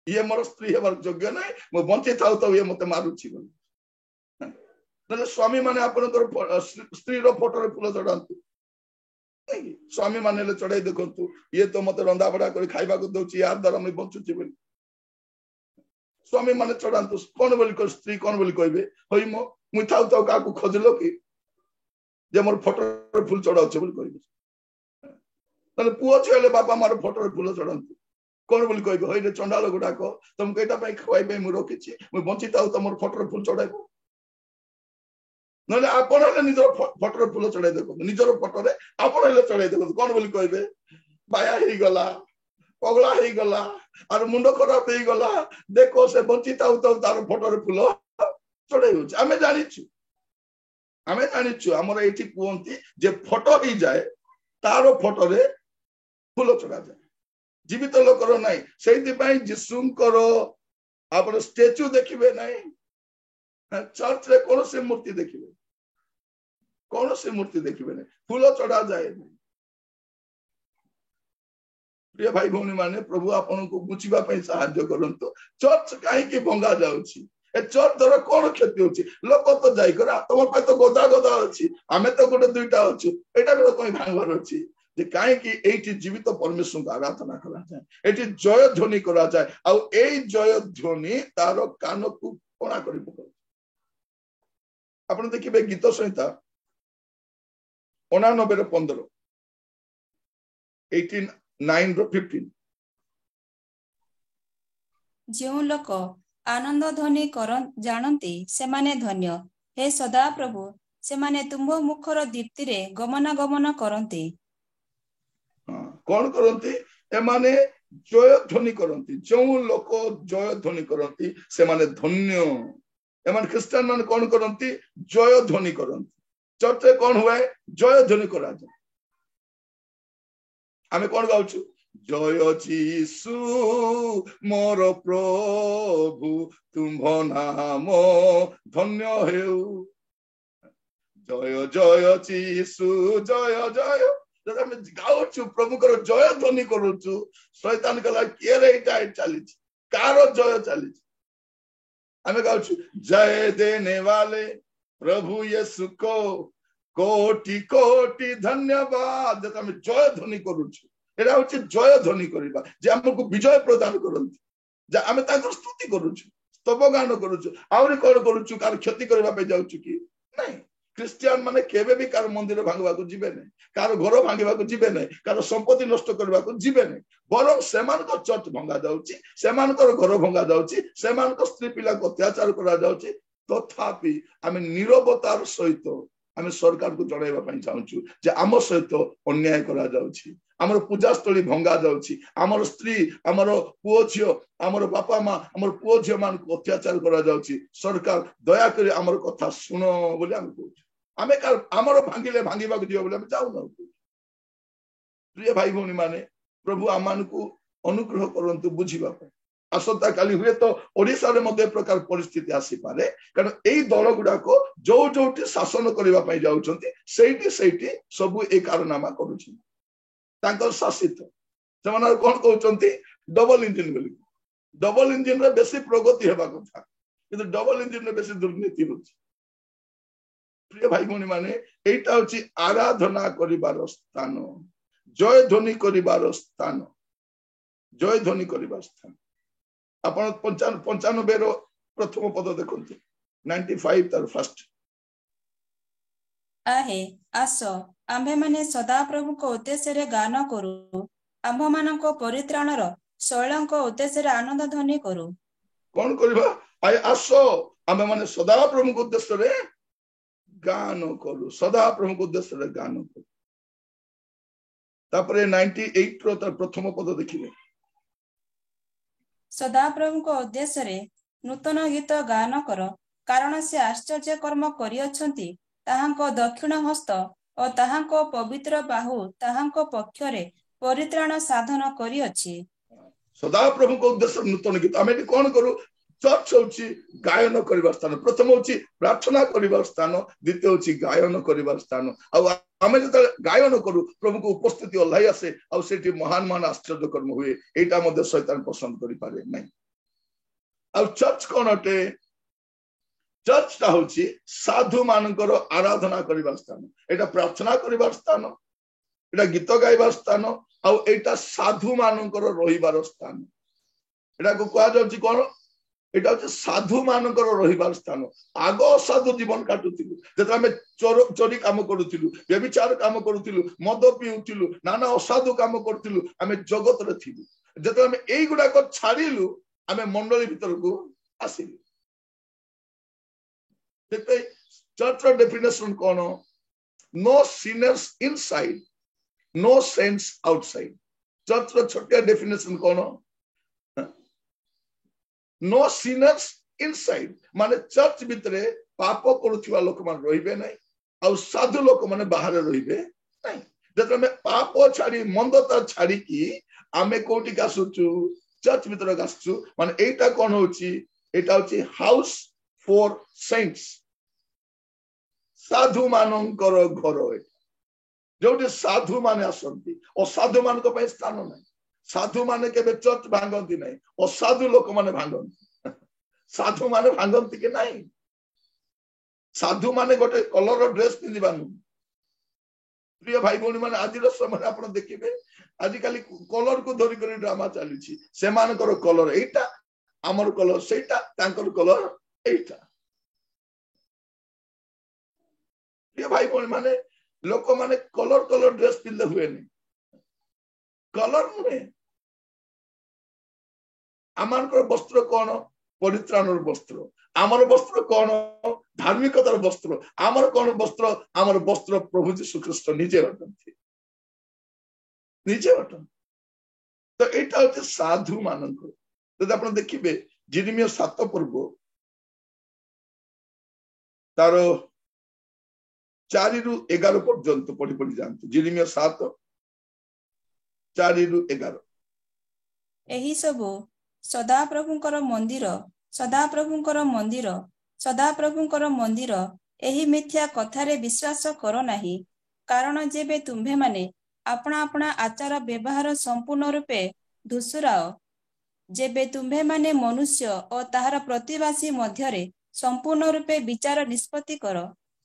ये मोर स्त्री हेबार योग्य नै मो बंचे थाउ तो ये मते मारुछि बोली स्वामी माने आपण को स्त्री रो फोटो रे फूल चढ़ांतु स्वामी माने ले चढ़ाई देखंतु ये तो मते रंदा बडा करी खाइबा को दउछि यार द्वारा मैं बंचुछि बोली स्वामी माने चढ़ांतु कोन बोली को स्त्री कोन बोली कहबे होई मो मु थाउ तो का को खोजलो कि जे मोर फोटो रे फूल चढ़ाउछ बोली कहबे तले पुओ छले बापा मार फोटो रे फूल चढ़ांतु कोन बोली कहबे होई रे चंडाल गुडा को तुम केटा पई खवाई पे मु रखिछि मु बंची ताउ त मोर फोटो रे फूल चढ़ाइबो नले आपण ले निजर फोटो रे फूल चढ़ाई देखो निजर फोटो रे आपण ले चढ़ाई देखो कोन बोली कहबे बाया ही गला पगला ही गला और मुंडो खराब ही गला देखो से बंची ताउ त तार फोटो रे फूल चढ़ाई होछ आमे जानिछु हमर एठी कोंती जे फोटो ही जाए तारो फोटो रे फूल चढ़ा जाए जीवित लोकर नाही सेति पई जिसुंकर आपण स्टैच्यू देखिबे नाही चर्च रे कोन से मूर्ति देखिबे नहीं फूल चढ़ा जाए प्रिय भाई भौणी माने प्रभु आपन को बुझिबा पई सहायता करंतो चर्च काहे की भंगा जाउछि ए चर्च द्वारा कोन क्षति होछि लोक तो जाई करा तमर पे तो गोदा अछि आमे तो गोटे दुईटा अछि एटा भी कोई भांगर अछि जे काहे की एठी जीवित परमेश्वर को आराधना करा जाए एठी जय ध्वनि करा जाए आ एई जय ध्वनि तारो कान को कोना करि पकड़ आपण देखिबे गीत संहिता 89 रे 15 18 9 रो 15 जो लोक आनंद ध्वनि जानती सेमाने धन्य हे सदा प्रभु सेमाने तुम मुखर दीप्ति रे गमनागमन करती कौन करती एमाने जय ध्वनि करती जो लोक जय ध्वनि करती सेमाने धन्य एमान क्रिश्चियन मान कौन करती जय ध्वनि करती चर्च रे कौन हुए जय ध्वनि करा जाए आमे कौन गाउछु जय जीसु मोर प्रभु तुम नाम धन्य हेउ जय जय जीसु जय जय जब हम गाउछु प्रभु को जय ध्वनि करूछु शैतान कहला के रे एटा चली कार जय चली हमें गाउछु जय देने वाले प्रभु यीशु को कोटि कोटि धन्यवाद जब हम जय ध्वनि करूछु एटा होछि जय ध्वनि करिबा जे हमको विजय प्रदान करंती जे हमें ताकर स्तुति करूछु स्तव गान करूछु आउरी कोन करूछु कार क्षति करबा पे जाउछु कि नहीं ଖ୍ରୀଷ୍ଟିଆନ ମାନେ କେବେ ବି କାର ମନ୍ଦିର ଭାଙ୍ଗିବାକୁ ଯିବେ ନାହିଁ, କାର ଘର ଭାଙ୍ଗିବାକୁ ଯିବେ ନାହିଁ, କାର ସମ୍ପତ୍ତି ନଷ୍ଟ କରିବାକୁ ଯିବେ ନାହିଁ। ବରଂ ସେମାନଙ୍କ ଚର୍ଚ୍ଚ ଭଙ୍ଗା ଯାଉଛି, ସେମାନଙ୍କର ଘର ଭଙ୍ଗା ଯାଉଛି, ସେମାନଙ୍କ ସ୍ତ୍ରୀ ପିଲାଙ୍କୁ ଅତ୍ୟାଚାର କରାଯାଉଛି, ତଥାପି ଆମେ ନିରବତାର ସହିତ ଆମେ ସରକାରକୁ ଜଣାଇବା ପାଇଁ ଚାହୁଁଛୁ ଯେ ଆମ ସହିତ ଅନ୍ୟାୟ କରାଯାଉଛି, ଆମର ପୂଜାସ୍ଥଳୀ ଭଙ୍ଗା ଯାଉଛି, ଆମର ସ୍ତ୍ରୀ, ଆମର ପୁଅ ଝିଅ, ଆମର ବାପା ମା, ଆମର ପୁଅ ଝିଅ ମାନଙ୍କୁ ଅତ୍ୟାଚାର କରାଯାଉଛି। ସରକାର ଦୟାକରି ଆମର କଥା ଶୁଣ ବୋଲି ଆମେ କହୁଛୁ। ଆମେ ଆମର ଭାଙ୍ଗିଲେ ଭାଙ୍ଗିବାକୁ ଯିବ ବୋଲି ଆମେ ଚାହୁଁନାହୁଁ। ପ୍ରିୟ ଭାଇ ଭଉଣୀ ମାନେ, ପ୍ରଭୁ ଆମମାନଙ୍କୁ ଅନୁଗ୍ରହ କରନ୍ତୁ ବୁଝିବା ପାଇଁ। ଆସନ୍ତା କାଲି ହୁଏତ ଓଡିଶାରେ ମଧ୍ୟ ପ୍ରକାର ପରିସ୍ଥିତି ଆସିପାରେ, କାରଣ ଏଇ ଦଳ ଗୁଡାକ ଯୋଉଠି ଶାସନ କରିବା ପାଇଁ ଯାଉଛନ୍ତି ସେଇଠି ସବୁ ଏ କାରନାମା କରୁଛନ୍ତି। ତାଙ୍କର ଶାସିତ ସେମାନେ କଣ କହୁଛନ୍ତି, ଡବଲ ଇଞ୍ଜିନ ବୋଲି। ଡବଲ ଇଞ୍ଜିନ ରେ ବେଶୀ ପ୍ରଗତି ହେବା କଥା, କିନ୍ତୁ ଡବଲ ଇଞ୍ଜିନ ରେ ବେଶୀ ଦୁର୍ନୀତି ହଉଛି। ପ୍ରିୟ ଭାଇ ଭଉଣୀ ମାନେ, ଏଇଟା ହଉଛି ଆରାଧନା କରିବାର ସ୍ଥାନ, ଜୟ ଧ୍ୱନି କରିବାର ସ୍ଥାନ, ଜୟ ଧ୍ୱନି କରିବାର ସ୍ଥାନ। ଆପଣ 95 ପ୍ରଥମ ପଦ ଦେଖନ୍ତୁ, 95 ତାର ଫାଷ୍ଟ। आहे आस आम्भेମାନେ ସଦାପ୍ରଭୁଙ୍କ ଉଦ୍ଦେଶ୍ୟରେ ଗାନ କରୁ, ଆମ୍ଭମାନଙ୍କ ପରିତ୍ରାଣର ଶୈଳଙ୍କ ଉଦ୍ଦେଶ୍ୟରେ ଆନନ୍ଦ ଧ୍ୱନି କରୁ। କଣ କରିବା? ଆସ ଆମେମାନେ ସଦାପ୍ରଭୁଙ୍କ ଉଦ୍ଦେଶ୍ୟରେ ଗାନ କରୁ, ସଦାପ୍ରଭୁଙ୍କ ଉଦ୍ଦେଶ୍ୟରେ ଗାନ କରୁ। ତାପରେ 98 ର ତାର ପ୍ରଥମ ପଦ ଦେଖିବେ, ସଦାପ୍ରଭୁଙ୍କ ଉଦ୍ଦେଶ୍ୟରେ ନୂତନ ଗୀତ ଗାନ କର, କାରଣ ସେ ଆଶ୍ଚର୍ଯ୍ୟ କର୍ମ କରିଅଛନ୍ତି। ତାହାଙ୍କ ଦକ୍ଷିଣ ହସ୍ତ ଓ ତାହାଙ୍କ ପବିତ୍ର ବାହୁ ତାହାଙ୍କ ପକ୍ଷରେ ପରିତ୍ରାଣ ସାଧନ କରିଅଛି। ସଦାପ୍ରଭୁଙ୍କ ଉଦ୍ଦେଶ୍ୟରେ ନୂତନ ଗୀତ। ଆମେ ଏଠି କଣ କରୁ? ଚର୍ଚ୍ଚ ହଉଛି ଗାୟନ କରିବାର ସ୍ଥାନ। ପ୍ରଥମ ହଉଛି ପ୍ରାର୍ଥନା କରିବାର ସ୍ଥାନ, ଦ୍ୱିତୀୟ ହଉଛି ଗାୟନ କରିବାର ସ୍ଥାନ। ଆଉ ଆମେ ଯେତେବେଳେ ଗାୟନ କରୁ, ପ୍ରଭୁଙ୍କ ଉପସ୍ଥିତି ଓହ୍ଲାଇ ଆସେ, ଆଉ ସେଠି ମହାନ ମହାନ ଆଶ୍ଚର୍ଯ୍ୟ କର୍ମ ହୁଏ। ଏଇଟା ମଧ୍ୟ ଶୈତାନ ପସନ୍ଦ କରିପାରେ ନାହିଁ। ଆଉ ଚର୍ଚ୍ଚ କଣ ଅଟେ? ଚର୍ଚ୍ଚଟା ହଉଛି ସାଧୁ ମାନଙ୍କର ଆରାଧନା କରିବାର ସ୍ଥାନ, ଏଇଟା ପ୍ରାର୍ଥନା କରିବାର ସ୍ଥାନ, ଏଇଟା ଗୀତ ଗାଇବାର ସ୍ଥାନ, ଆଉ ଏଇଟା ସାଧୁ ମାନଙ୍କର ରହିବାର ସ୍ଥାନ। ଏଟାକୁ କୁହାଯାଉଛି କଣ? ଏଇଟା ହଉଛି ସାଧୁ ମାନଙ୍କର ରହିବାର ସ୍ଥାନ। ଆଗ ଅସାଧୁ ଜୀବନ କାଟୁଥିଲୁ, ଯେତେବେଳେ ଆମେ ଚୋରି କାମ କରୁଥିଲୁ, ବ୍ୟଭିଚାର କାମ କରୁଥିଲୁ, ମଦ ପିଉଥିଲୁ, ନାନା ଅସାଧୁ କାମ କରୁଥିଲୁ, ଆମେ ଜଗତରେ ଥିଲୁ। ଯେତେବେଳେ ଆମେ ଏଇଗୁଡାକ ଛାଡିଲୁ, ଆମେ ମଣ୍ଡଳୀ ଭିତରକୁ ଆସିଲୁ। ସେଥିପାଇଁ ଚର୍ଚ୍ଚର ଡେଫିନେସନ କଣ? No sinners inside, no saints outside. ଚର୍ଚ୍ଚର ଛୋଟିଆ ଡେଫିନେସନ କଣ? नो sinners inside ମାନେ ଚର୍ଚ୍ଚ ଭିତରେ ପାପ କରୁଥିବା ଲୋକମାନେ ରହିବେ ନାହିଁ, ଆଉ ସାଧୁ ଲୋକମାନେ ବାହାରେ ରହିବେ ନାହିଁ। ଯେତେବେଳେ ଆମେ ପାପ ଛାଡି ମନ୍ଦତା ଛାଡିକି ଆମେ କୋଉଠିକି ଆସୁଛୁ? ଚର୍ଚ୍ଚ ଭିତରକୁ ଆସୁଛୁ। ମାନେ ଏଇଟା କଣ ହଉଛି? ଏଇଟା ହଉଛି ହାଉସ ଫର ସେଣ୍ଟସ୍, ସାଧୁ ମାନଙ୍କର ଘର। ଯୋଉଠି ସାଧୁ ମାନେ ଆସନ୍ତି, ଅସାଧୁ ମାନଙ୍କ ପାଇଁ ସ୍ଥାନ ନାହିଁ। ସାଧୁ ମାନେ କେବେ ଚର୍ଚ୍ଚ ଭାଙ୍ଗନ୍ତି ନାହିଁ, ଅସାଧୁ ଲୋକମାନେ ଭାଙ୍ଗନ୍ତି। ସାଧୁ ମାନେ ଭାଙ୍ଗନ୍ତି କି ନାହିଁ? ସାଧୁ ମାନେ ଗୋଟେ କଲର ଡ୍ରେସ ପିନ୍ଧିବା ନୁହେଁ। ପ୍ରିୟ ଭାଇ ଭଉଣୀ ମାନେ, ଆଜିର ସମୟରେ ଆପଣ ଦେଖିବେ ଆଜିକାଲି କଲରକୁ ଧରିକରି ଡ୍ରାମା ଚାଲିଛି। ସେମାନଙ୍କର କଲର ଏଇଟା, ଆମର କଲର ସେଇଟା, ତାଙ୍କର କଲର ଏଇଟା। ପ୍ରିୟ ଭାଇ ଭଉଣୀ ମାନେ, ଲୋକମାନେ କଲର ଡ୍ରେସ ପିନ୍ଧେ ହୁଏନି, କଲର ନୁହେଁ। ଆମମାନଙ୍କର ବସ୍ତ୍ର କଣ? ପରିତ୍ରାଣର ବସ୍ତ୍ର। ଆମର ବସ୍ତ୍ର କଣ? ଧାର୍ମିକତାର ବସ୍ତ୍ର। ଆମର କଣ ବସ୍ତ୍ର? ଆମର ବସ୍ତ୍ର ପ୍ରଭୁ ଯୀଶୁ ଖ୍ରୀଷ୍ଟ ନିଜେ ଅଟନ୍ତି, ନିଜେ ଅଟନ୍ତି। ତ ଏଇଟା ହଉଛି ସାଧୁ ମାନଙ୍କର। ଯଦି ଆପଣ ଦେଖିବେ ଜିରିମିୟ 7 ପର୍ବ ତାର 4 ରୁ 11 ପର୍ଯ୍ୟନ୍ତ ପଢି ପଢି ଯାଆନ୍ତୁ। ଜିରିମିୟ 7 4 ରୁ 11। ଏହି ସବୁ ସଦାପ୍ରଭୁଙ୍କର ମନ୍ଦିର, ସଦାପ୍ରଭୁଙ୍କର ମନ୍ଦିର, ସଦାପ୍ରଭୁଙ୍କର ମନ୍ଦିର, ଏହି ମିଥ୍ୟା କଥାରେ ବିଶ୍ୱାସ କର ନାହିଁ। କାରଣ ଯେବେ ତୁମ୍ଭେମାନେ ଆପଣା ଆପଣା ଆଚାର ବ୍ୟବହାର ସମ୍ପୂର୍ଣ୍ଣ ରୂପେ ଧୂସୁରାଅ, ଯେବେ ତୁମ୍ଭେମାନେ ମନୁଷ୍ୟ ଓ ତାହାର ପ୍ରତିବାସୀ ମଧ୍ୟରେ ସମ୍ପୂର୍ଣ୍ଣ ରୂପେ ବିଚାର ନିଷ୍ପତ୍ତି କର,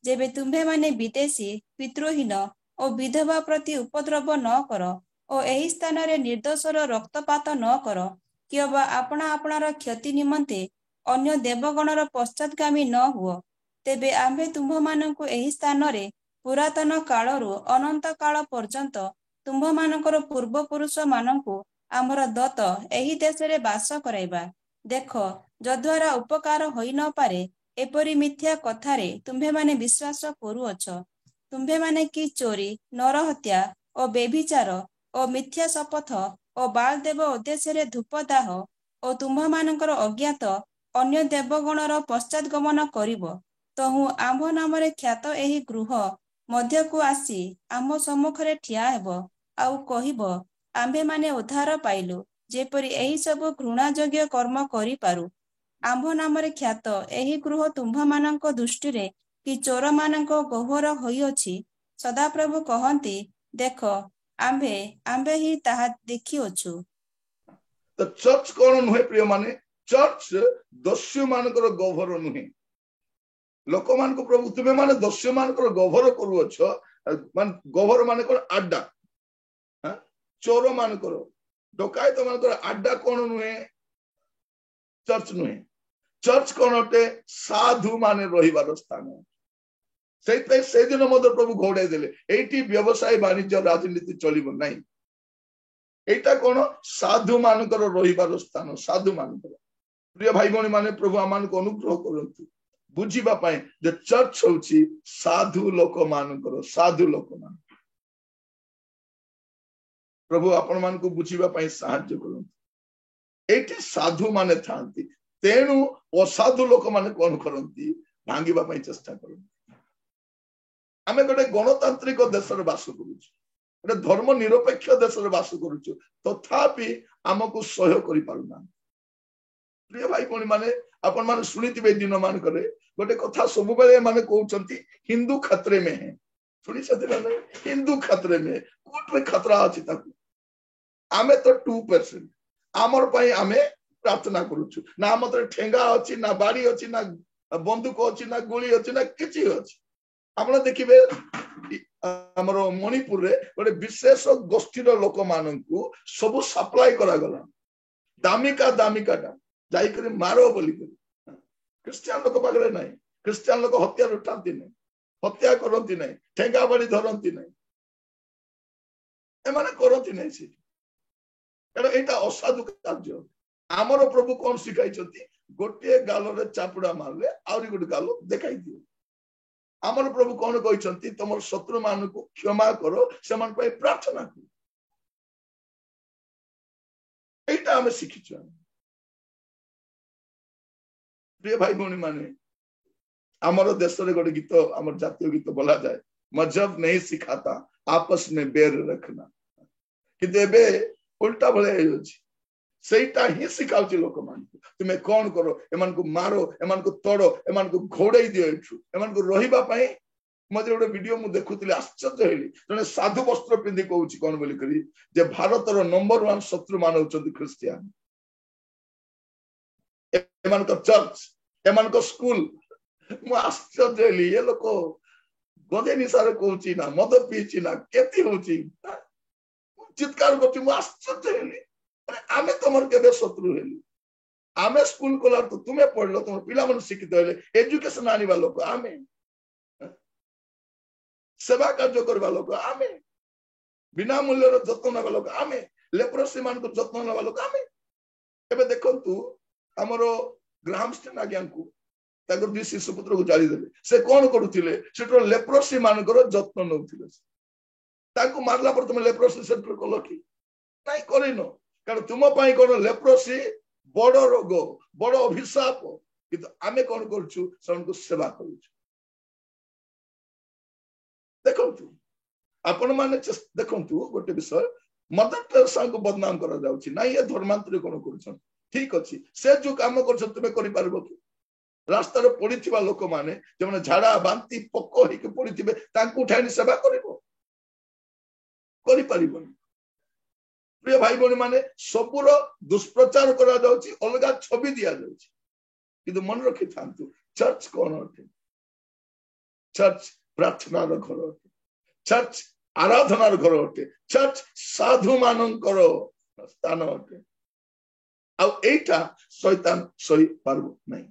ଯେବେ ତୁମ୍ଭେମାନେ ବିଦେଶୀ, ପିତୃହୀନ ଓ ବିଧବା ପ୍ରତି ଉପଦ୍ରବ ନ କର, ଓ ଏହି ସ୍ଥାନରେ ନିର୍ଦ୍ଦୋଷର ରକ୍ତପାତ ନ କର, କିମ୍ବା ଆପଣା ଆପଣାର କ୍ଷତି ନିମନ୍ତେ ଅନ୍ୟ ଦେବଗଣର ପଶ୍ଚାତଗାମୀ ନ ହୁଅ, ତେବେ ଆମ୍ଭେ ତୁମ୍ଭମାନଙ୍କୁ ଏହି ସ୍ଥାନରେ ପୁରାତନ କାଳରୁ ଅନନ୍ତ କାଳ ପର୍ଯ୍ୟନ୍ତ ତୁମ୍ଭମାନଙ୍କର ପୂର୍ବପୁରୁଷମାନଙ୍କୁ ଆମର ଦତ୍ତ ଏହି ଦେଶରେ ବାସ କରାଇବା। ଦେଖ, ଯଦ୍ୱାରା ଉପକାର ହୋଇ ନପାରେ ଏପରି ମିଥ୍ୟା କଥାରେ ତୁମ୍ଭେମାନେ ବିଶ୍ୱାସ କରୁଅଛ। ତୁମ୍ଭେମାନେ କି ଚୋରି, ନରହତ୍ୟା ଓ ବ୍ୟଭିଚାର ଓ ମିଥ୍ୟା ଶପଥ ଓ ବାଲ୍ ଦେବ ଉଦ୍ଦେଶ୍ୟରେ ଧୂପଦାହ ଓ ତୁମ୍ଭମାନଙ୍କର ଅଜ୍ଞାତ ଅନ୍ୟ ଦେବଗଣର ପଶ୍ଚାତଗମନ କରିବ, ତହୁଁ ଆମ୍ଭ ନାମରେ ଖ୍ୟାତ ଏହି ଗୃହ ମଧ୍ୟକୁ ଆସି ଆମ ସମ୍ମୁଖରେ ଠିଆ ହେବ ଆଉ କହିବ, ଆମ୍ଭେମାନେ ଉଦ୍ଧାର ପାଇଲୁ, ଯେପରି ଏହି ସବୁ ଘୃଣାଯୋଗ୍ୟ କର୍ମ କରିପାରୁ। ଆମ୍ଭ ନାମରେ ଖ୍ୟାତ ଏହି ଗୃହ ତୁମ୍ଭମାନଙ୍କ ଦୃଷ୍ଟିରେ କି ଚୋରମାନଙ୍କ ଗହ୍ୱର ହୋଇଅଛି। ସଦାପ୍ରଭୁ କହନ୍ତି, ଦେଖ, ଆମ୍ଭେ ହିଁ ତାହା ଦେଖିଅଛୁ। ତ ଚର୍ଚ୍ଚ କଣ ନୁହେଁ ପ୍ରିୟ ମାନେ? ଚର୍ଚ୍ଚ ଦସ୍ୟୁ ମାନଙ୍କର ଗହ୍ୱର ନୁହେଁ। ଲୋକମାନଙ୍କୁ ପ୍ରଭୁ ତୁମେ ମାନେ ଦସ୍ୟୁ ମାନଙ୍କର ଗହ୍ୱର କରୁଅଛ। ମାନେ ଗହ୍ୱର ମାନେ କଣ? ଆଡ୍ଡା। ଚୋର ମାନଙ୍କର, ଡକାୟତ ମାନଙ୍କର ଆଡ୍ଡା କଣ ନୁହେଁ? ଚର୍ଚ୍ଚ ନୁହେଁ। ଚର୍ଚ୍ଚ କଣ ଅଟେ? ସାଧୁ ମାନେ ରହିବାର ସ୍ଥାନ। ସେଇଥିପାଇଁ ସେଇଦିନ ମଧ୍ୟ ପ୍ରଭୁ ଘୋଡାଇ ଦେଲେ, ଏଇଠି ବ୍ୟବସାୟ ବାଣିଜ୍ୟ ରାଜନୀତି ଚଳିବ ନାହିଁ। এইটা কোন সাধু ମାନଙ୍କର ରହିବାର ସ୍ଥାନ। ସାଧୁ ମାନଙ୍କର। ପ୍ରିୟ ଭାଇ ଭଉଣୀ ମାନେ, ପ୍ରଭୁ ଆମମାନଙ୍କୁ ଅନୁଗ୍ରହ କରନ୍ତୁ ବୁଝିବା ପାଇଁ ଯେ ଚର୍ଚ୍ଚ ହଉଛି ସାଧୁ ଲୋକମାନଙ୍କର, ସାଧୁ ଲୋକମାନ। ପ୍ରଭୁ ଆପଣ ମାନଙ୍କୁ ବୁଝିବା ପାଇଁ ସାହାଯ୍ୟ କରନ୍ତୁ। ଏଇଠି ସାଧୁ ମାନେ ଥାନ୍ତି, ତେଣୁ ଅସାଧୁ ଲୋକମାନେ କଣ କରନ୍ତି? ଭାଙ୍ଗିବା ପାଇଁ ଚେଷ୍ଟା କରନ୍ତି। ଆମେ ଗୋଟେ ଗଣତାନ୍ତ୍ରିକ ଦେଶରେ ବାସ କରୁଛୁ, ଗୋଟେ ଧର୍ମ ନିରପେକ୍ଷ ଦେଶରେ ବାସ କରୁଛୁ, ତଥାପି ଆମକୁ ସହ୍ୟ କରିପାରୁନା। ପ୍ରିୟ ଭାଇ ଭଉଣୀ ମାନେ, ଆପଣ ମାନେ ଶୁଣିଥିବେ ଦିନ ମାନଙ୍କରେ ଗୋଟେ କଥା ସବୁବେଳେ ଏମାନେ କହୁଛନ୍ତି, ହିନ୍ଦୁ ଖତରେ ମେ ହେ। ଶୁଣିଛନ୍ତି ନା ନାଇଁ? ହିନ୍ଦୁ ଖତରେ ମେ। କୋଉଠି ଖତରା ଅଛି ତାକୁ? ଆମେ ତ 2%। ଆମର ପାଇଁ ଆମେ ପ୍ରାର୍ଥନା କରୁଛୁ। ନା ଆମ ଠେଙ୍ଗା ଅଛି, ନା ବାଡି ଅଛି, ନା ବନ୍ଧୁକ ଅଛି, ନା ଗୁଳି ଅଛି, ନା କିଛି ଅଛି। ଆପଣ ଦେଖିବେ ଆମର ମଣିପୁରରେ ଗୋଟେ ବିଶେଷ ଗୋଷ୍ଠୀର ଲୋକମାନଙ୍କୁ ସବୁ ସପ୍ଲାଏ କରାଗଲା। ଦାମିକାଟା ଯାଇକରି ମାର ବୋଲିକରି। ଖ୍ରୀଷ୍ଟିଆନ ଲୋକ ପାଖରେ ନାହିଁ। ଖ୍ରୀଷ୍ଟିଆନ ଲୋକ ହତ୍ୟାର ଉଠାନ୍ତି ନାହିଁ, ହତ୍ୟା କରନ୍ତି ନାହିଁ, ଠେଙ୍ଗା ବାଡି ଧରନ୍ତି ନାହିଁ, ଏମାନେ କରନ୍ତି ନାହିଁ ସେଠି। କାରଣ ଏଇଟା ଅସାଧୁ କାର୍ଯ୍ୟ। ଆମର ପ୍ରଭୁ କଣ ଶିଖାଇଛନ୍ତି? ଗୋଟିଏ ଗାଲରେ ଚାପୁଡା ମାରିଲେ ଆହୁରି ଗୋଟେ ଗାଲ ଦେଖାଇ ଦିଅ। ଆମର ପ୍ରଭୁ କଣ କହିଛନ୍ତି? ତମର ଶତ୍ରୁ ମାନଙ୍କୁ କ୍ଷମା କର, ସେମାନଙ୍କ ପାଇଁ ପ୍ରାର୍ଥନା କର। এইটা ଆମେ ଶିଖିଛୁ। ପ୍ରିୟ ଭାଇ ଭଉଣୀ ମାନେ, ଆମର ଦେଶରେ ଗୋଟେ ଗୀତ, ଆମର ଜାତୀୟ ଗୀତ ବୋଲାଯାଏ, ମଜହବ ନେଇ ଶିଖାତା ଆପସ ମେ ବେର ରଖନା। କିନ୍ତୁ ଏବେ ଉଲ୍ଟା ଭଳିଆ ହେଇଯାଉଛି। ସେଇଟା ହିଁ ଶିଖାଉଛି ଲୋକମାନଙ୍କୁ। ତୁମେ କଣ କର? ଏମାନଙ୍କୁ ମାର, ଏମାନଙ୍କୁ ତୋଡ, ଏମାନଙ୍କୁ ଘୋଡେଇ ଦିଅ ଏଠୁ, ଏମାନଙ୍କୁ ରହିବା ପାଇଁ। ମଝିରେ ଗୋଟେ ଭିଡିଓ ମୁଁ ଦେଖୁଥିଲି, ଆଶ୍ଚର୍ଯ୍ୟ ହେଲି। ଜଣେ ସାଧୁ ବସ୍ତ୍ର ପିନ୍ଧି କହୁଛି କଣ ବୋଲିକରି, ଯେ ଭାରତର ନମ୍ବର 1 ଶତ୍ରୁ ମାନେ ହଉଛନ୍ତି ଖ୍ରୀଷ୍ଟିଆନ। ଏମାନଙ୍କ ଚର୍ଚ୍ଚ, ଏମାନଙ୍କ ସ୍କୁଲ। ମୁଁ ଆଶ୍ଚର୍ଯ୍ୟ ହେଲି, ଏ ଲୋକ ଗଞ୍ଜେଇ ନିଶାରେ କହୁଛି ନା ମଦ ପିଇଛି ନା କେତେ ହଉଛି, ଚିତ୍କାର କରୁଛି। ମୁଁ ଆଶ୍ଚର୍ଯ୍ୟ ହେଲି। ଆମେ ତମର କେବେ ଶତ୍ରୁ ହେଲୁ? ଆମେ ସ୍କୁଲ କଲା ତ ତୁମେ ପଢିଲ, ତମର ପିଲାମାନେ ଶିକ୍ଷିତ ହେଲେ, ଏଜୁକେସନ ଆଣିବା ଲୋକ ଆମେ, ସେବା କାର୍ଯ୍ୟ କରିବା ଲୋକ ଆମେ, ବିନା ମୂଲ୍ୟର ଯତ୍ନ ନେବା ଲୋକ ଆମେ, ଲେପ୍ରୋସି ମାନଙ୍କୁ ଯତ୍ନ ନେବା ଲୋକ ଆମେ। ଏବେ ଦେଖନ୍ତୁ, ଆମର ଗ୍ରାହମଷ୍ଟେନ୍ ଆଜ୍ଞାଙ୍କୁ ତାଙ୍କର 2 ଶିଶୁ ପୁତ୍ରକୁ ଜାଳିଦେଲେ। ସେ କଣ କରୁଥିଲେ? ସେଠର ଲେପ୍ରୋସି ମାନଙ୍କର ଯତ୍ନ ନେଉଥିଲେ। ତାଙ୍କୁ ମାରିଲା ପରେ ତୁମେ ଲେପ୍ରୋସି ସେଣ୍ଟର କଲ କି? ନାଇଁ, କରିନ। କାରଣ ତୁମ ପାଇଁ କଣ ଲେପ୍ରୋସି ବଡ ରୋଗ, ବଡ ଅଭିଶାପ। କିନ୍ତୁ ଆମେ କଣ କରୁଛୁ? ସେମାନଙ୍କୁ ସେବା କରୁଛୁ। ଦେଖନ୍ତୁ, ଆପଣ ମାନେ ଦେଖନ୍ତୁ ଗୋଟେ ବିଷୟ, ମଦର ଟେରେସାଙ୍କୁ ବଦନାମ କରାଯାଉଛି। ନାଇଁ, ଏ ଧର୍ମାନ୍ତରୀ କଣ କରୁଛନ୍ତି? ଠିକ ଅଛି, ସେ ଯୋଉ କାମ କରୁଛନ୍ତି ତୁମେ କରିପାରିବ କି? ରାସ୍ତାରେ ପଡିଥିବା ଲୋକମାନେ, ଯେଉଁମାନେ ଝାଡା ବାନ୍ତି ପୋକ ହେଇକି ପଡିଥିବେ, ତାଙ୍କୁ ଉଠାଇ ସେବା କରିବ? କରିପାରିବନି। ପ୍ରିୟ ଭାଇ ଭଉଣୀ ମାନେ, ସବୁର ଦୁଷ୍ପ୍ରଚାର କରାଯାଉଛି, ଅଲଗା ଛବି ଦିଆଯାଉଛି। କିନ୍ତୁ ମନେ ରଖିଥାନ୍ତୁ, ଚର୍ଚ୍ଚ କଣ ଅଟେ? ଚର୍ଚ୍ଚ ପ୍ରାର୍ଥନାର ଘର ଅଟେ। ଚର୍ଚ୍ଚ ଆରାଧନାର ଘର ଅଟେ। ଚର୍ଚ୍ଚ ସାଧୁ ମାନଙ୍କର ସ୍ଥାନ ଅଟେ। ଆଉ ଏଇଟା ଶୈତାନ ସହିପାରିବ ନାହିଁ,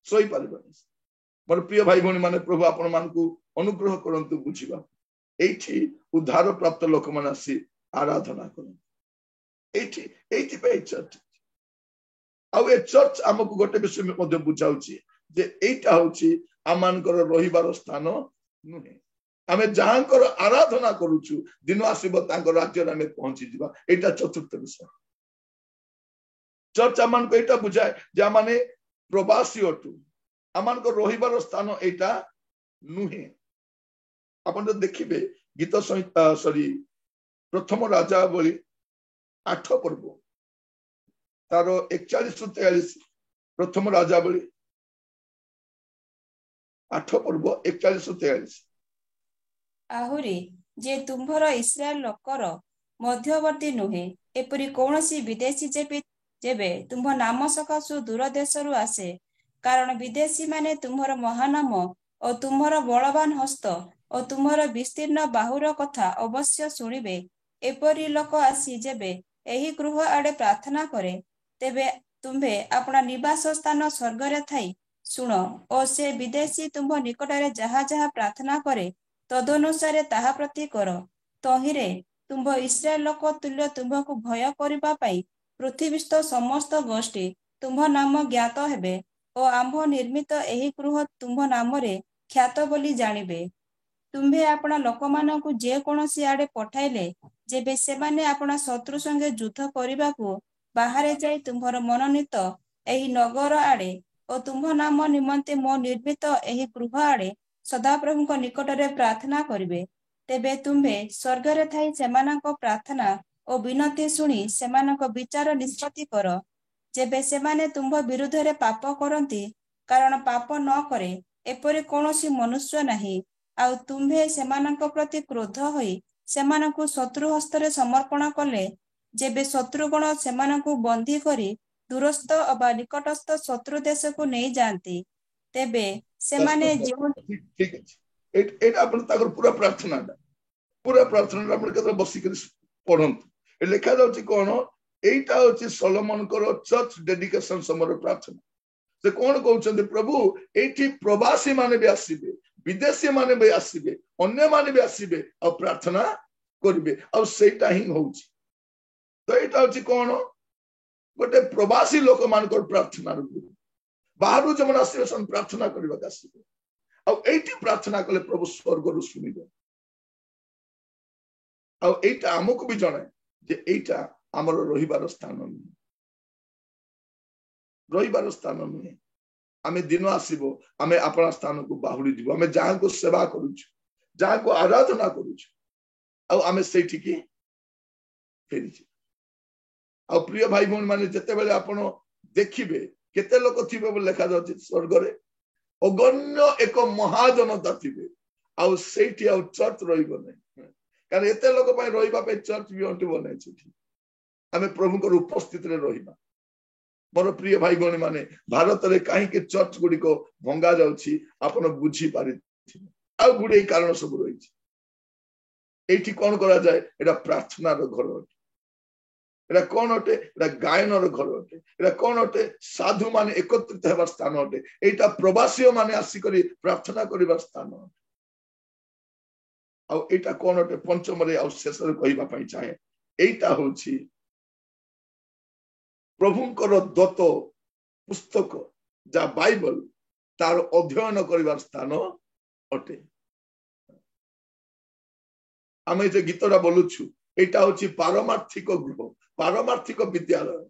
ସହିପାରିବନି। मोर प्रिय भाई भौणी माने प्रभु आपण मानकु अनुग्रह करंतु बुझिबा एठी उद्धार प्राप्त लोक मान आसी आराधना करन एठी पे चर्च आउ ए चर्च हमकु गोटे विषय में मध्य बुझाउची जे एटा होची आमानकर रहिबार स्थान नुहे आमे जहांकर आराधना करूछु दिन आसीबो तांकर राज्य रे पहुंची जिबा एटा चतुर्थ विषय चर्च आमान को एटा बुझाए जे माने प्रवासी अटु आमान को रहिबार स्थान एटा नुहे अपन तो देखिबे गीत संहिता सॉरी प्रथम राजा बलि 8 पर्व तार 41-43 प्रथम राजा बलि 8 पर्व 41-43 आहुरी जे तुम्भर इस्राएल लोकर मध्यवर्ती नुहे एपरी कौनसी विदेशी जेबे तुम्भ नाम सकाशु दूर देशरु आसे कारण विदेशी माने तुम्हर महानाम और तुम्हर बलवान हस्त और तुम्हर विस्तीर्ण बाहुर कथा अवश्य शुणिबे एपरी लोक आसी जेबे एही गृह आड़े प्रार्थना करे तेबे तुम्भे अपना निवास स्थान स्वर्ग रे थाई सुनो और से विदेशी तुम्भ निकटरे जहा जहा प्रार्थना करे तदनुसारे ताहा प्रति कर तहिरे तुम्भ इस्राएल लोक तुल्य तुम्भको भय करिबा पाई पृथ्वीस्थ समस्त गोष्ठी तुम्भ नाम ज्ञात हेबे और आंभ निर्मित एही गृह तुम्भ नामरे ख्यात बोली जानिबे तुम्भे अपना लोक मानकु जे कोनोसी आड़े पठाइले जेबे सेमाने अपना शत्रु संगे युद्ध करिबाकू बाहरे जाई तुम्भर मनोनीत एही नगर आड़े और तुम्भ नाम निमंते मो निर्मित एही गृह आड़े सदाप्रभुଙ୍କ निकटरे प्रार्थना करिबे तेबे तुम्भे स्वर्गरे थाई सेमानक प्रार्थना और विनती सुनी सेमानक विचार निष्पत्ति कर जेबे सेमाने तुम्भ विरुद्धरे पाप करंती कारण पाप न करे एपरि कोनोसी मनुष्य नाही आउ तुम्भे सेमानक प्रति क्रोध होई सेमानकु शत्रु हस्तरे समर्पण कले जेबे शत्रुगण सेमानकु बंदी करी दूरस्थ अबा निकटस्थ शत्रु देशकु नहीं जानती तेबे सेमाने जीवन ठीक है एटा अपन ताकर पूरा प्रार्थना अपन केते बसी कर पढंतु ए लेखा जाउची कोन एटा होची सोलोमन को चर्च डेडिकेशन समर प्रार्थना से कोन कहउछन प्रभु एठी प्रवासी माने भी आसीबे विदेशी माने भी आसीबे अन्य माने भी आसीबे और प्रार्थना करबे और सेटा ही होउची तो एटा होची कोन गोटे प्रवासी लोक मान को प्रार्थना रू बाहर जमन आसीबे सन प्रार्थना करबा आसीबे और एठी प्रार्थना कले प्रभु स्वर्ग रु सुनिबे और एटा हमकु भी जणे जे एटा हमर रहिबार स्थान नुहे आमे दिन आसीबो आमे अपना स्थान को बाहुरी जीवो आमे जहां को सेवा करूछु जहां को आराधना करूछु और आमे सेठी की फेरी छी और प्रिय भाई बहन माने जते बेले आपण देखिबे केते लोक थिबे बोल लेखा जाउछि स्वर्ग रे अगण्य एक महाजनता थिबे और सेठी और चर्च रहिबो नै कारण एते लोक पय रहिबा पे चर्च भी अंटी बनै छी आमे प्रभु को उपस्थित रे रहिबा मोर प्रिय भाई बहन माने भारत रे काहे के चर्च गुडी को भंगा जाउछि आपण बुझी पारि आ गुडी कारण सब रही छी एठी कोन करा जाय एटा प्रार्थना रो घर एटा कोन अटे एटा गायन रो घर अटे एटा कोन अटे साधु माने एकत्रित हेबा स्थान अटे एटा प्रवासी माने आसी करी प्रार्थना करिबा स्थान आ एटा कोन अटे पंचम रे आ शेष रे कहिबा पई चाहे एटा होछि प्रभुंकर दत्त पुस्तक जा बाइबल तार अध्ययन करिबार स्थान अटे आमे जे गीतरा बोलुछु एटा होछि पारमार्थिक गृह पारमार्थिक विद्यालय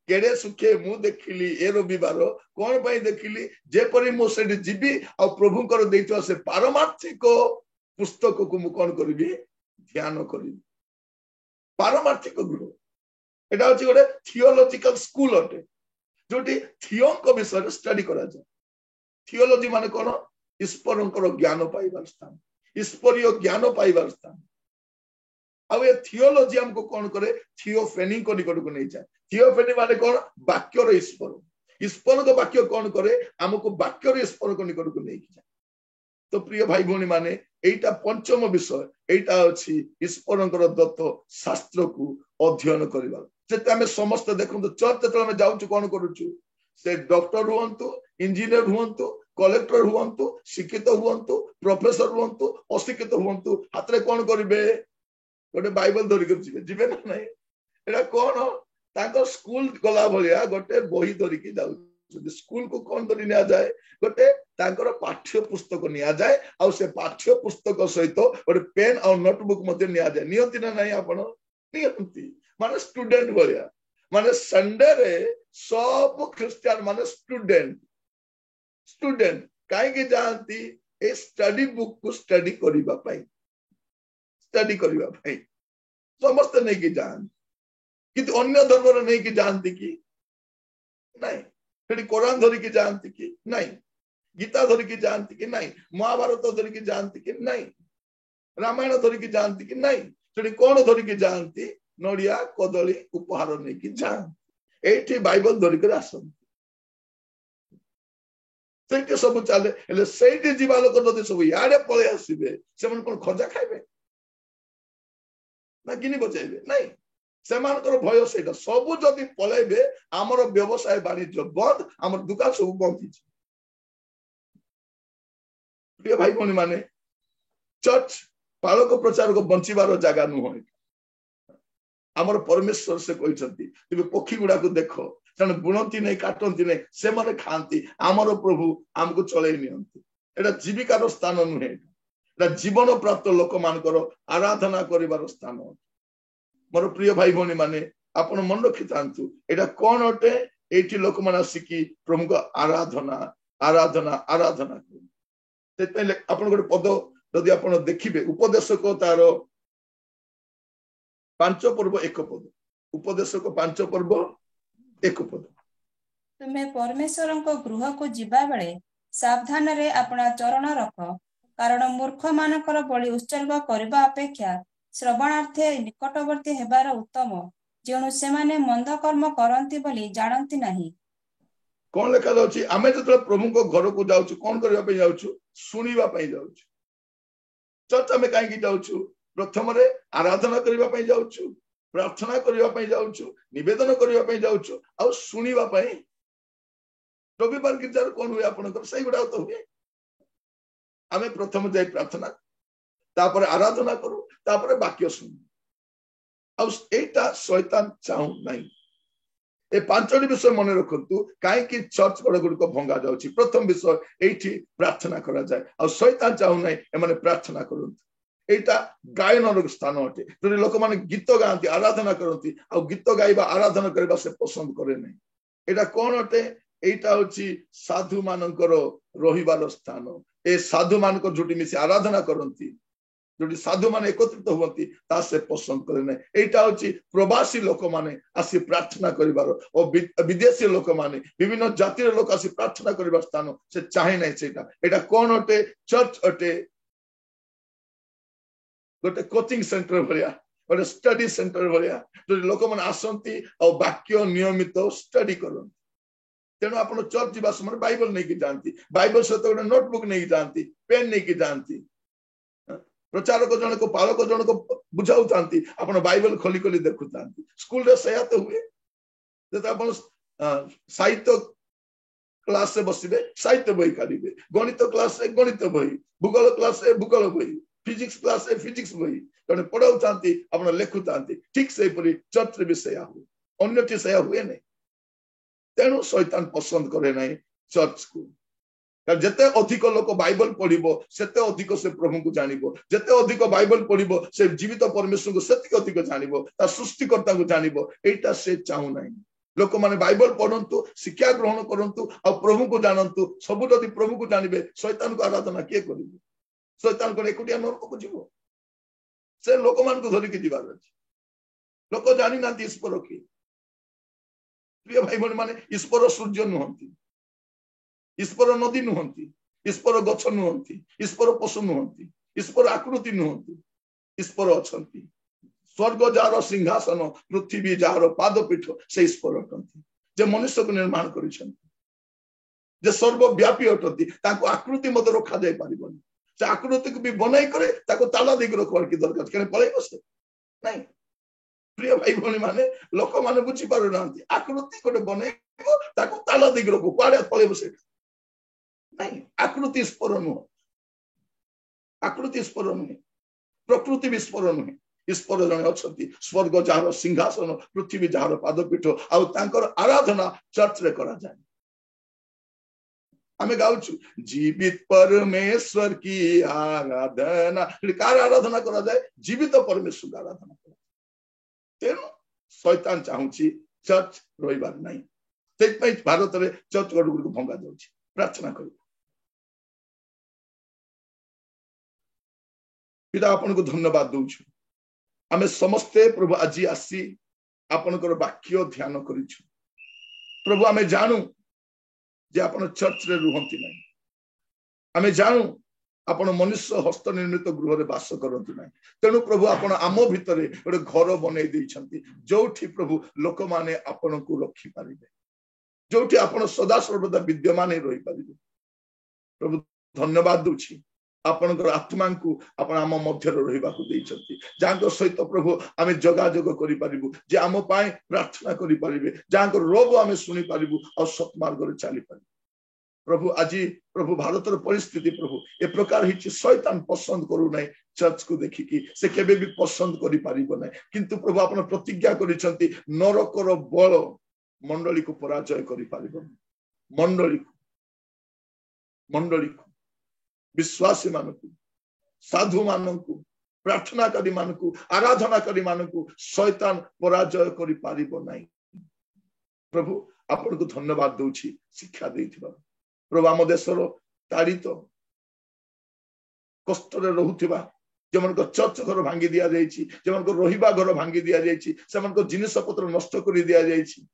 केड़े सुखे मु देखिली ए रविवार कोन पई देखिली जे परि मो सेठी जीवी आ प्रभुंकर दैतो से पारमार्थिक पुस्तक को मु कोन करबी ध्यान करबी पारमार्थिक गृह एटा होछि गोटे थियोलॉजिकल स्कूल अटे जोटी थियो को विषय स्टडी करा जाय थियोलॉजी माने कोन ईश्वरंकर ज्ञान पाइबार स्थान ईश्वरीय ज्ञान पाइबार स्थान आ ए थियोलॉजी हमको कोन करे थियोफेनी को निकट को नहीं जाए थियोफेनी माने कोन वाक्य रे ईश्वर को वाक्य कोन करे हमको वाक्य रे ईश्वर को निकट को नहीं जाए तो प्रिय भाई भौणी माने एटा पंचम विषय एटा अछि ईश्वरंकर दत्त शास्त्र को अध्ययन करबा जेते हमें समस्त देखंतु चर्च तले में जाउछु कोन करूछु से डॉक्टर हुंतु इंजीनियर हुंतु कलेक्टर हुअंतु शिक्षित हुअंतु प्रोफेसर हुअंतु अशिक्षित हुअंतु हाथ रे कोन करिवे गोटे बाइबल धरि कर जिबे ना नहीं एटा कोन ताको स्कूल गला भलिया गोटे बही धरि की जाउ स्कूल को कोन धरि निया जाए गोटे तांकर पाठ्य पुस्तक निया जाए आ से पाठ्य पुस्तक सहित गोटे पेन और नोटबुक मध्ये निया जाए नियंती ना नहीं आपण नियंती माने स्टूडेंट भलिया माने संडे रे सब क्रिश्चियन माने स्टूडेंट काहे के जानती ए स्टडी बुक को स्टडी करिबा पई समस्त नहीं की जान कि अन्य धर्म रे नहीं की जानती कि नहीं फिर कुरान धरि की जानती कि नहीं गीता धरि की जानती कि नहीं महाभारत धरि की जानती कि नहीं रामायण धरि की जानती कि नहीं फिर कौन धरि की जानती नड़िया कदली उपहार नहीं की जान एठी बाइबल धरि कर आसन सेठी सब चले हेले सेठी जीवा लोक जदि सब याडे पळे आसीबे सेमन कोन खजा खाइबे ना गिनी बचाइबे नहीं सेमानकर भय सेटा सब जदि पळेबे हमर व्यवसाय वाणिज्य बंद हमर दुकान सब बंद हिची प्रिय भाई भौणी माने चर्च पालक प्रचार को बंचिबार जगह नुह हमर परमेश्वर से कहते तुम पक्षी गुड़ा को देख से बुणती नहीं काटती नहीं से माने खाती आमर प्रभु आमको चलई नियंती एटा जीविकार स्थान नुहे एटा जीवन प्राप्त लोक मानकर आराधना करिवार स्थान मोर प्रिय भाई भौणी माने आपण मन रखि थांतु एटा कोन अटे एठी लोक माने सिकी प्रभु को आराधना आराधना आराधना से पहले आपण गोटे पद यदि आपण देखिबे उपदेशक तार 5 पर्व 1 पद उपदेशक 5 पर्व 1 पद तुमे परमेश्वर को गृह को जिबा बेले सावधान रे अपना चरण रख कारण मूर्ख मानकर बलि उत्सर्ग करबा अपेक्षा श्रवणार्थे निकटवर्ती हेबार उत्तम जेणु सेमाने मंद कर्म करंती बोली जानंती नहीं कोन लेखा जाउची आमे जतले प्रभु को घर को जाउछु कोन करबा पे जाउछु सुनिबा पे जाउछु चर्च में काहे की जाउछु प्रथम रे आराधना करबा पे जाउछु प्रार्थना करबा पे जाउछु निवेदन करबा पे जाउछु आ सुनिबा पे रविवार गिरजार कोन हुए आपनकर सही गुडा तो हुए आमे प्रथम जाय प्रार्थना तापर आराधना करू तापर वाक्य सुन आ एटा शैतान चाहू नहीं ए पांचटी विषय मन रखंतु काहे कि चर्च गुड़ को भंगा जाउची प्रथम विषय एठी प्रार्थना करा जाय आ शैतान चाहू नहीं ए माने प्रार्थना करंतु एटा गायन स्थान अटे जो लोक माने गीत गाती आराधना करती आ गीत गाइबा आराधना करबा से पसंद करे नहीं एटा कोन अटे एटा होची साधु मानकर रहिबार स्थान ए साधु मानकर जोटी मिसी आराधना करती जोटी साधु माने एकत्रित हुवंती ता से पसंद करे नहीं एटा होची प्रवासी लोक माने आसी प्रार्थना करिवार और विदेशी लोक माने विभिन्न जातिर लोक आसी प्रार्थना करिवार स्थान से चाहे नहीं सेटा एटा कोन अटे चर्च अटे गोटे कोचिंग सेंटर भलिया गोटे स्टडी सेंटर भलिया जो लोक माने आसंती और वाक्य नियमित स्टडी करन तेणु आपण चर्च जीवा समय बाइबल नहीं की जानती बाइबल सहित गोटे नोटबुक नहीं जानती पेन नहीं की जानती प्रचारक जन को पालक जन को बुझाऊ थांती आपण बाइबल खोली खोली देखु थांती स्कूल रे सया तो हुए जत आपण साहित्य क्लास से बसिबे साहित्य बही काढिबे गणित क्लास से गणित बही भूगोल क्लास से भूगोल बही फिजिक्स क्लास से फिजिक्स बही जन पढ़ाऊ थांती आपण लेखु थांती ठीक से परी चर्च रे भी सया हो अन्यटी सया हुए नहीं तेणु शैतान पसंद करे नहीं चर्च को जेते अधिक लोक बाइबल पढ़िबो सेते अधिक से प्रभु को जानिबो जेते अधिक बाइबल पढ़िबो से जीवित परमेश्वर को सेते अधिक जानिबो ता सृष्टिकर्ता को जानिबो एटा से चाहू नहीं लोक माने बाइबल पढ़ंतु शिक्षा ग्रहण करंतु आ प्रभु को जानंतु सब जदि प्रभु को जानिबे शैतान को आराधना के करिबो शैतान को एकुटिया नरक को जीवो से लोक मान को धरि के जीवार अछि लोक जानि नांती ईश्वर की प्रिय भाई बहन माने ईश्वर सूर्य नुहंती ईश्वर नदी नुहंती ईश्वर गछ नुहंती ईश्वर पशु नुहंती ईश्वर आकृति नुहंती ईश्वर अछंती स्वर्ग जार सिंहासन पृथ्वी जार पादपीठ से ईश्वर अटंती जे मनुष्य को निर्माण करिसंती जे सर्वव्यापी अटंती ताको आकृति मत रखा जाय पारिबनी से आकृति को भी बनाई करे ताको ताला देक रखवार की दरकार केने पळै बसे नहीं प्रिय भाई भौणी माने लोक माने बुझी पारु नांती आकृति कोटे बनाइबो ताको ताला देक रखो पाड़े पळै बसे नहीं आकृति स्पर नुह आकृति स्पर नुहे प्रकृति भी स्पर नुहे ईश्वर जन अच्छा स्वर्ग जार सिंहासन पृथ्वी जार पादपीठ आराधना चर्च रे करा जाए आमे गाउछु जीवित परमेश्वर की आराधना कार आराधना करा जाए जीवित परमेश्वर की आराधना करा तेणु शैतान चाहूची चर्च रहिबार नहीं से भारत में चर्च गुड़ को भंगा जाउछि प्रार्थना कर पिता आपन को धन्यवाद दउछु आमे समस्ते प्रभु आज आसी आपनकर वाक्य ध्यान करिछु प्रभु आमे जानू जे आपण चर्च रे रुहंती नहीं आमे जानू आपण मनुष्य हस्त निर्मित गृह रे वास करंती नहीं तेणु प्रभु आपण आम भितरे गोटे घर बनई देइछंती जोठी प्रभु लोक माने आपण को रखी पारिबे जोठी आपण सदा सर्वदा विद्यमान रही पारिबे प्रभु धन्यवाद दूची आपणकर आत्मा को आपण आम मध्य रहिबा को देइछंती जांको सहित प्रभु आमे जोगाजोग करि पारिबु जे आम पाए प्रार्थना करि पारिबे जांको रोग आमे सुनि पारिबु और सत मार्ग रे चली पारिबु प्रभु आज प्रभु भारत परिस्थिति प्रभु ए प्रकार हिची शैतान पसंद करू नहीं चर्च को देखिकी से केबे भी पसंद करि पारिबो नहीं किंतु प्रभु आपण प्रतिज्ञा करिसंती नरकर बल मंडली को पराजय करि पारिबो मंडली को विश्वासी मानकु साधु मानकु प्रार्थनाकारी मानकु आराधनाकारी मानकु शैतान पराजय करि पारिबो नहीं प्रभु आपण को धन्यवाद दउछि शिक्षा देइथिबा प्रभु आम देशर ताड़ित कष्ट रोहुथिबा जमनको चर्च घर भांगी दिया जायछि जमनको रहिबा घर भांगी दिया जायछि सेमनको जिनिस पत्र नष्ट करि दिया जायछि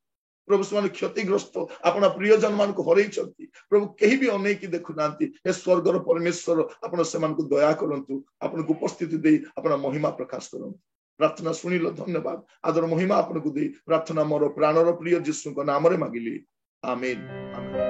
प्रभु से क्षतिग्रस्त अपना प्रियजन मान को हरई प्रभु कहीं भी अनेक की देखु नांती हे स्वर्गर परमेश्वर आपण से मान को दया करंतु आपण को उपस्थिति दे अपना महिमा प्रकाश करंतु प्रार्थना सुनिलो धन्यवाद आदर महिमा आपण को दे प्रार्थना मोर प्राणर प्रिय यीशु को नाम रे मागिली आमीन आमीन।